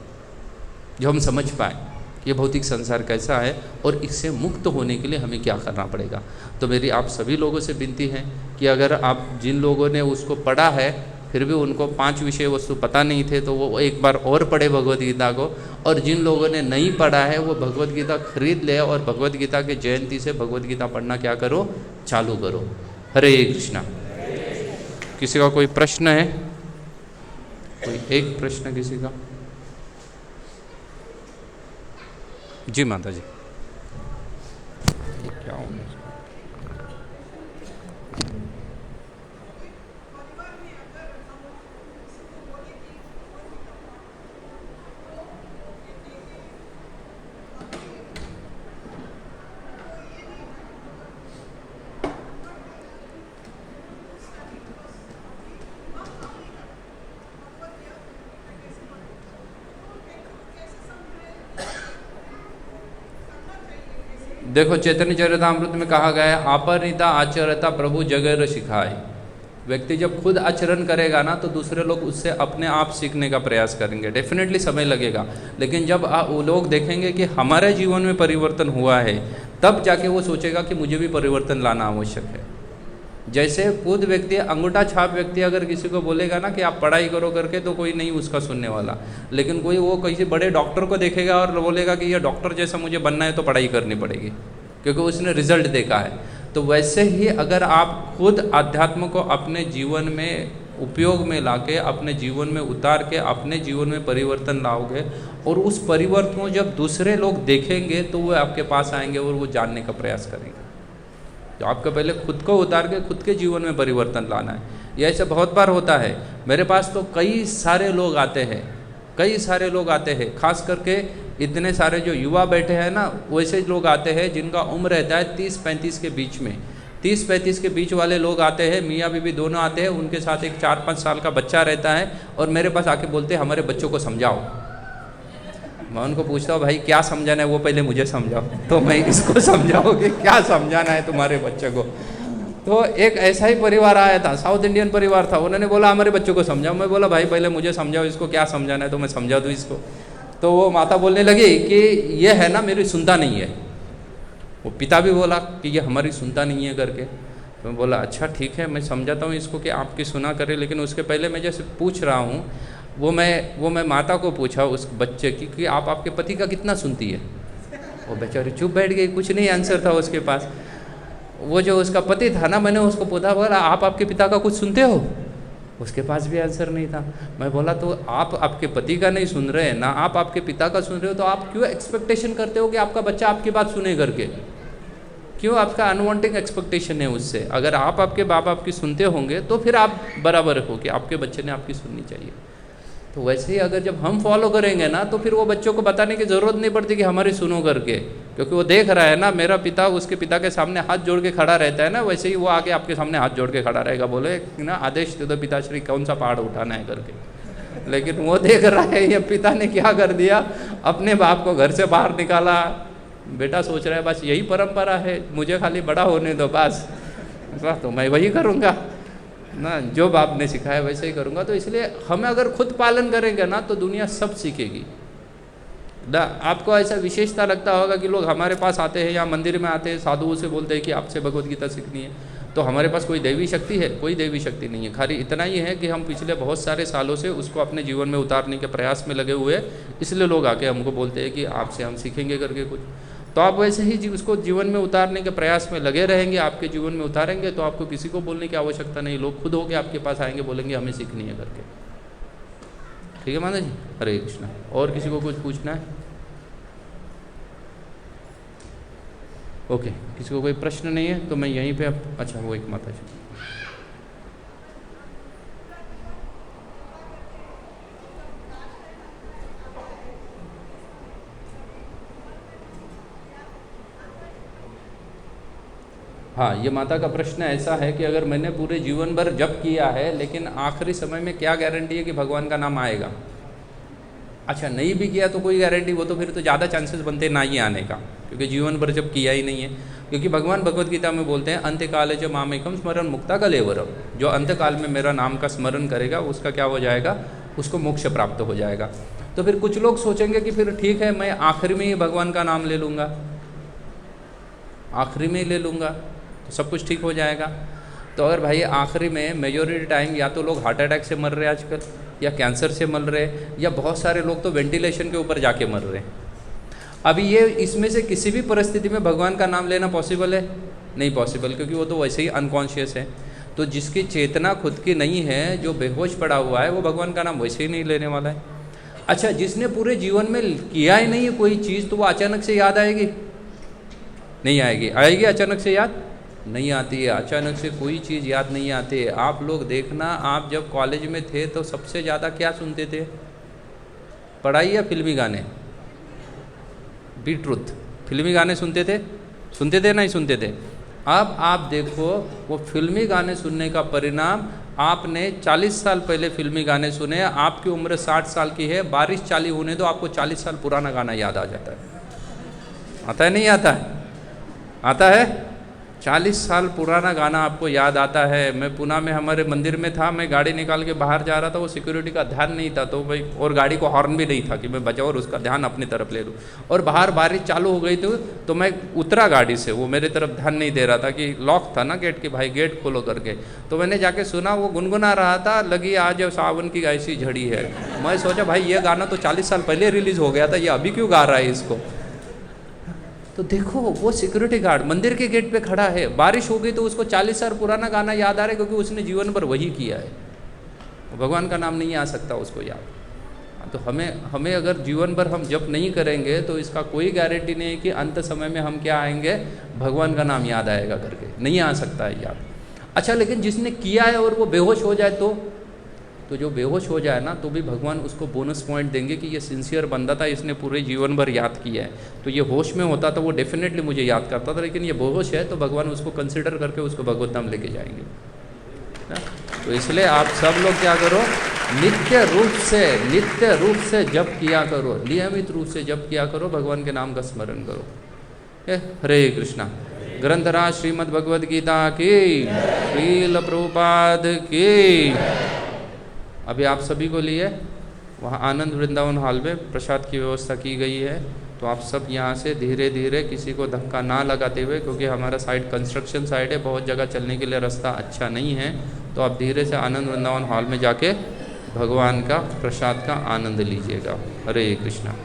जो हम समझ पाए ये भौतिक संसार कैसा है और इससे मुक्त होने के लिए हमें क्या करना पड़ेगा। तो मेरी आप सभी लोगों से विनती है कि अगर आप जिन लोगों ने उसको पढ़ा है फिर भी उनको 5 विषय वस्तु पता नहीं थे तो वो एक बार और पढ़े भगवद गीता को। और जिन लोगों ने नहीं पढ़ा है वो भगवद गीता खरीद ले और भगवद गीता के जयंती से भगवद गीता पढ़ना क्या करो, चालू करो। हरे कृष्णा। किसी का कोई प्रश्न है? कोई एक प्रश्न किसी का? जी माता जी। क्या हो? देखो, चैतन्य चरितामृत में कहा गया है, आपरिता आचरता प्रभु जगह सिखाए। व्यक्ति जब खुद आचरण करेगा ना तो दूसरे लोग उससे अपने आप सीखने का प्रयास करेंगे। डेफिनेटली समय लगेगा, लेकिन जब वो लोग देखेंगे कि हमारे जीवन में परिवर्तन हुआ है, तब जाके वो सोचेगा कि मुझे भी परिवर्तन लाना आवश्यक है। जैसे खुद व्यक्ति, अंगूठा छाप व्यक्ति अगर किसी को बोलेगा ना कि आप पढ़ाई करो करके, तो कोई नहीं उसका सुनने वाला। लेकिन कोई वो किसी बड़े डॉक्टर को देखेगा और बोलेगा कि ये डॉक्टर जैसा मुझे बनना है तो पढ़ाई करनी पड़ेगी, क्योंकि उसने रिजल्ट देखा है। तो वैसे ही अगर आप खुद अध्यात्म को अपने जीवन में उपयोग में लाके, अपने जीवन में उतार के अपने जीवन में परिवर्तन लाओगे, और उस परिवर्तन को जब दूसरे लोग देखेंगे तो वो आपके पास आएंगे और वो जानने का प्रयास करेंगे। तो आपको पहले खुद को उतार के खुद के जीवन में परिवर्तन लाना है। ये ऐसे बहुत बार होता है। मेरे पास तो कई सारे लोग आते हैं, कई सारे लोग आते हैं, खास करके इतने सारे जो युवा बैठे हैं ना, वैसे लोग आते हैं जिनका उम्र रहता है 30-35 के बीच में। 30-35 के बीच वाले लोग आते हैं, मियाँ बीवी दोनों आते हैं, उनके साथ एक 4-5 साल का बच्चा रहता है, और मेरे पास आके बोलते हैं हमारे बच्चों को समझाओ। मैं उनको पूछता हूँ, भाई क्या समझाना है वो पहले मुझे समझाओ, तो मैं इसको समझाऊँ कि क्या समझाना है तुम्हारे बच्चे को। तो एक ऐसा ही परिवार आया था, साउथ इंडियन परिवार था, उन्होंने बोला हमारे बच्चों को समझाओ। मैं बोला भाई पहले मुझे समझाओ, इसको क्या समझाना है तो मैं समझा दूँ इसको। तो वो माता बोलने लगी कि ये है ना, मेरी सुनता नहीं है। वो पिता भी बोला कि ये हमारी सुनता नहीं है करके। तो मैं बोला अच्छा ठीक है, मैं समझाता हूँ इसको कि आपकी सुना करे, लेकिन उसके पहले मैं जैसे पूछ रहा हूँ वो मैं माता को पूछा उस बच्चे की कि आप आपके पति का कितना सुनती है। वो बेचारी चुप बैठ गई, कुछ नहीं आंसर था उसके पास। वो जो उसका पति था ना, मैंने उसको पूछा, बोला आप आपके पिता का कुछ सुनते हो? उसके पास भी आंसर नहीं था। मैं बोला तो आप आपके पति का नहीं सुन रहे हैं ना, आप आपके पिता का सुन रहे हो, तो आप क्यों एक्सपेक्टेशन करते हो कि आपका बच्चा आपकी बात सुने करके? क्यों आपका अनवांटेड एक्सपेक्टेशन है उससे? अगर आप आपके बाप बाप की सुनते होंगे तो फिर आप बराबर हो कि आपके बच्चे ने आपकी सुननी चाहिए। तो वैसे ही अगर जब हम फॉलो करेंगे ना, तो फिर वो बच्चों को बताने की ज़रूरत नहीं पड़ती कि हमारी सुनो करके, क्योंकि वो देख रहा है ना मेरा पिता उसके पिता के सामने हाथ जोड़ के खड़ा रहता है ना, वैसे ही वो आके आपके सामने हाथ जोड़ के खड़ा रहेगा, बोले ना आदेश दे दो पिताश्री कौन सा पहाड़ उठाना है करके। लेकिन वो देख रहा है ये पिता ने क्या कर दिया, अपने बाप को घर से बाहर निकाला। बेटा सोच रहा है बस यही परंपरा है, मुझे खाली बड़ा होने दो बस, तो मैं वही करूँगा ना, जो बाप ने सिखाया वैसे ही करूँगा। तो इसलिए हमें अगर खुद पालन करेंगे ना तो दुनिया सब सीखेगी ना। आपको ऐसा विशेषता लगता होगा कि लोग हमारे पास आते हैं या मंदिर में आते हैं, साधुओं से बोलते हैं कि आपसे भगवद गीता सीखनी है। तो हमारे पास कोई दैवी शक्ति है? कोई दैवी शक्ति नहीं है। खाली इतना ही है कि हम पिछले बहुत सारे सालों से उसको अपने जीवन में उतारने के प्रयास में लगे हुए हैं, इसलिए लोग आके हमको बोलते हैं कि आपसे हम सीखेंगे करके कुछ। तो आप वैसे ही उसको जीवन में उतारने के प्रयास में लगे रहेंगे, आपके जीवन में उतारेंगे, तो आपको किसी को बोलने की आवश्यकता नहीं, लोग खुद होके आपके पास आएंगे, बोलेंगे हमें सीखनी है करके। ठीक है माता जी, हरे कृष्णा। और किसी को कुछ पूछना है? ओके, किसी को कोई प्रश्न नहीं है तो मैं यहीं पे अच्छा, वो एक माता जी। हाँ, ये माता का प्रश्न ऐसा है कि अगर मैंने पूरे जीवन भर जप किया है लेकिन आखिरी समय में क्या गारंटी है कि भगवान का नाम आएगा? अच्छा, नहीं भी किया तो कोई गारंटी, वो तो फिर तो ज़्यादा चांसेस बनते ना ही आने का, क्योंकि जीवन भर जब किया ही नहीं है। क्योंकि भगवान भगवत गीता में बोलते हैं अंत्यकाले च मामेकम स्मरण मुक्ता कलेवरम, जो अंत्यकाल में मेरा नाम का स्मरण करेगा उसका क्या हो जाएगा? उसको मोक्ष प्राप्त हो जाएगा। तो फिर कुछ लोग सोचेंगे कि फिर ठीक है, मैं आखिरी में ही भगवान का नाम ले लूँगा, आखिरी में ही ले लूँगा तो सब कुछ ठीक हो जाएगा। तो अगर भाई आखिरी में मेजॉरिटी टाइम या तो लोग हार्ट अटैक से मर रहे हैं आजकल, या कैंसर से मर रहे हैं, या बहुत सारे लोग तो वेंटिलेशन के ऊपर जाके मर रहे हैं। अभी ये इसमें से किसी भी परिस्थिति में भगवान का नाम लेना पॉसिबल है? नहीं पॉसिबल, क्योंकि वो तो वैसे ही अनकॉन्शियस है। तो जिसकी चेतना खुद की नहीं है, जो बेहोश पड़ा हुआ है, वो भगवान का नाम वैसे ही नहीं लेने वाला है। अच्छा, जिसने पूरे जीवन में किया ही नहीं है कोई चीज़, तो वो अचानक से याद आएगी? नहीं आएगी। आएगी अचानक से याद? नहीं आती है। अचानक से कोई चीज़ याद नहीं आती है। आप लोग देखना, आप जब कॉलेज में थे तो सबसे ज़्यादा क्या सुनते थे? पढ़ाई या फिल्मी गाने? बी ट्रुथ, फिल्मी गाने सुनते थे? सुनते थे नहीं सुनते थे? अब आप देखो, वो फिल्मी गाने सुनने का परिणाम, आपने 40 साल पहले फिल्मी गाने सुने, आपकी उम्र 60 साल की है, बारिश चालू होने दो, आपको 40 साल पुराना गाना याद आ जाता है। आता है नहीं आता है? आता है। 40 साल पुराना गाना आपको याद आता है। मैं पुणे में हमारे मंदिर में था, मैं गाड़ी निकाल के बाहर जा रहा था, वो सिक्योरिटी का ध्यान नहीं था, तो भाई, और गाड़ी को हॉर्न भी नहीं था कि मैं बचाऊँ और उसका ध्यान अपनी तरफ ले लूँ, और बाहर बारिश चालू हो गई थी, तो मैं उतरा गाड़ी से, वो मेरे तरफ ध्यान नहीं दे रहा था कि लॉक था ना गेट की, भाई गेट खोलो करके। तो मैंने जाके सुना, वो गुनगुना रहा था, लगी आज सावन की ऐसी झड़ी है। मैं सोचा भाई ये गाना तो 40 साल पहले रिलीज़ हो गया था, ये अभी क्यों गा रहा है इसको? तो देखो, वो सिक्योरिटी गार्ड मंदिर के गेट पे खड़ा है, बारिश हो गई तो उसको 40 साल पुराना गाना याद आ रहा है, क्योंकि उसने जीवन भर वही किया है। भगवान का नाम नहीं आ सकता उसको याद। तो हमें अगर जीवन भर हम जप नहीं करेंगे तो इसका कोई गारंटी नहीं है कि अंत समय में हम क्या आएंगे, भगवान का नाम याद आएगा करके, नहीं आ सकता है याद। अच्छा, लेकिन जिसने किया है और वो बेहोश हो जाए तो जो बेहोश हो जाए ना, तो भी भगवान उसको बोनस पॉइंट देंगे कि ये सिंसियर बंदा था, इसने पूरे जीवन भर याद किया है। तो ये होश में होता तो वो डेफिनेटली मुझे याद करता था, लेकिन ये बेहोश है तो भगवान उसको कंसिडर करके उसको भगवत धाम लेके जाएंगे ना। तो इसलिए आप सब लोग क्या करो, नित्य रूप से जप किया करो, नियमित रूप से जप किया करो, भगवान के नाम का स्मरण करो। हरे कृष्णा। ग्रंथराज श्रीमद् भगवद गीता की, श्रील प्रभुपाद की। अभी आप सभी को लिए वहाँ आनंद वृंदावन हॉल में प्रसाद की व्यवस्था की गई है, तो आप सब यहाँ से धीरे धीरे, किसी को धक्का ना लगाते हुए, क्योंकि हमारा साइड कंस्ट्रक्शन साइड है, बहुत जगह चलने के लिए रास्ता अच्छा नहीं है, तो आप धीरे से आनंद वृंदावन हॉल में जाके भगवान का प्रसाद का आनंद लीजिएगा। हरे कृष्णा।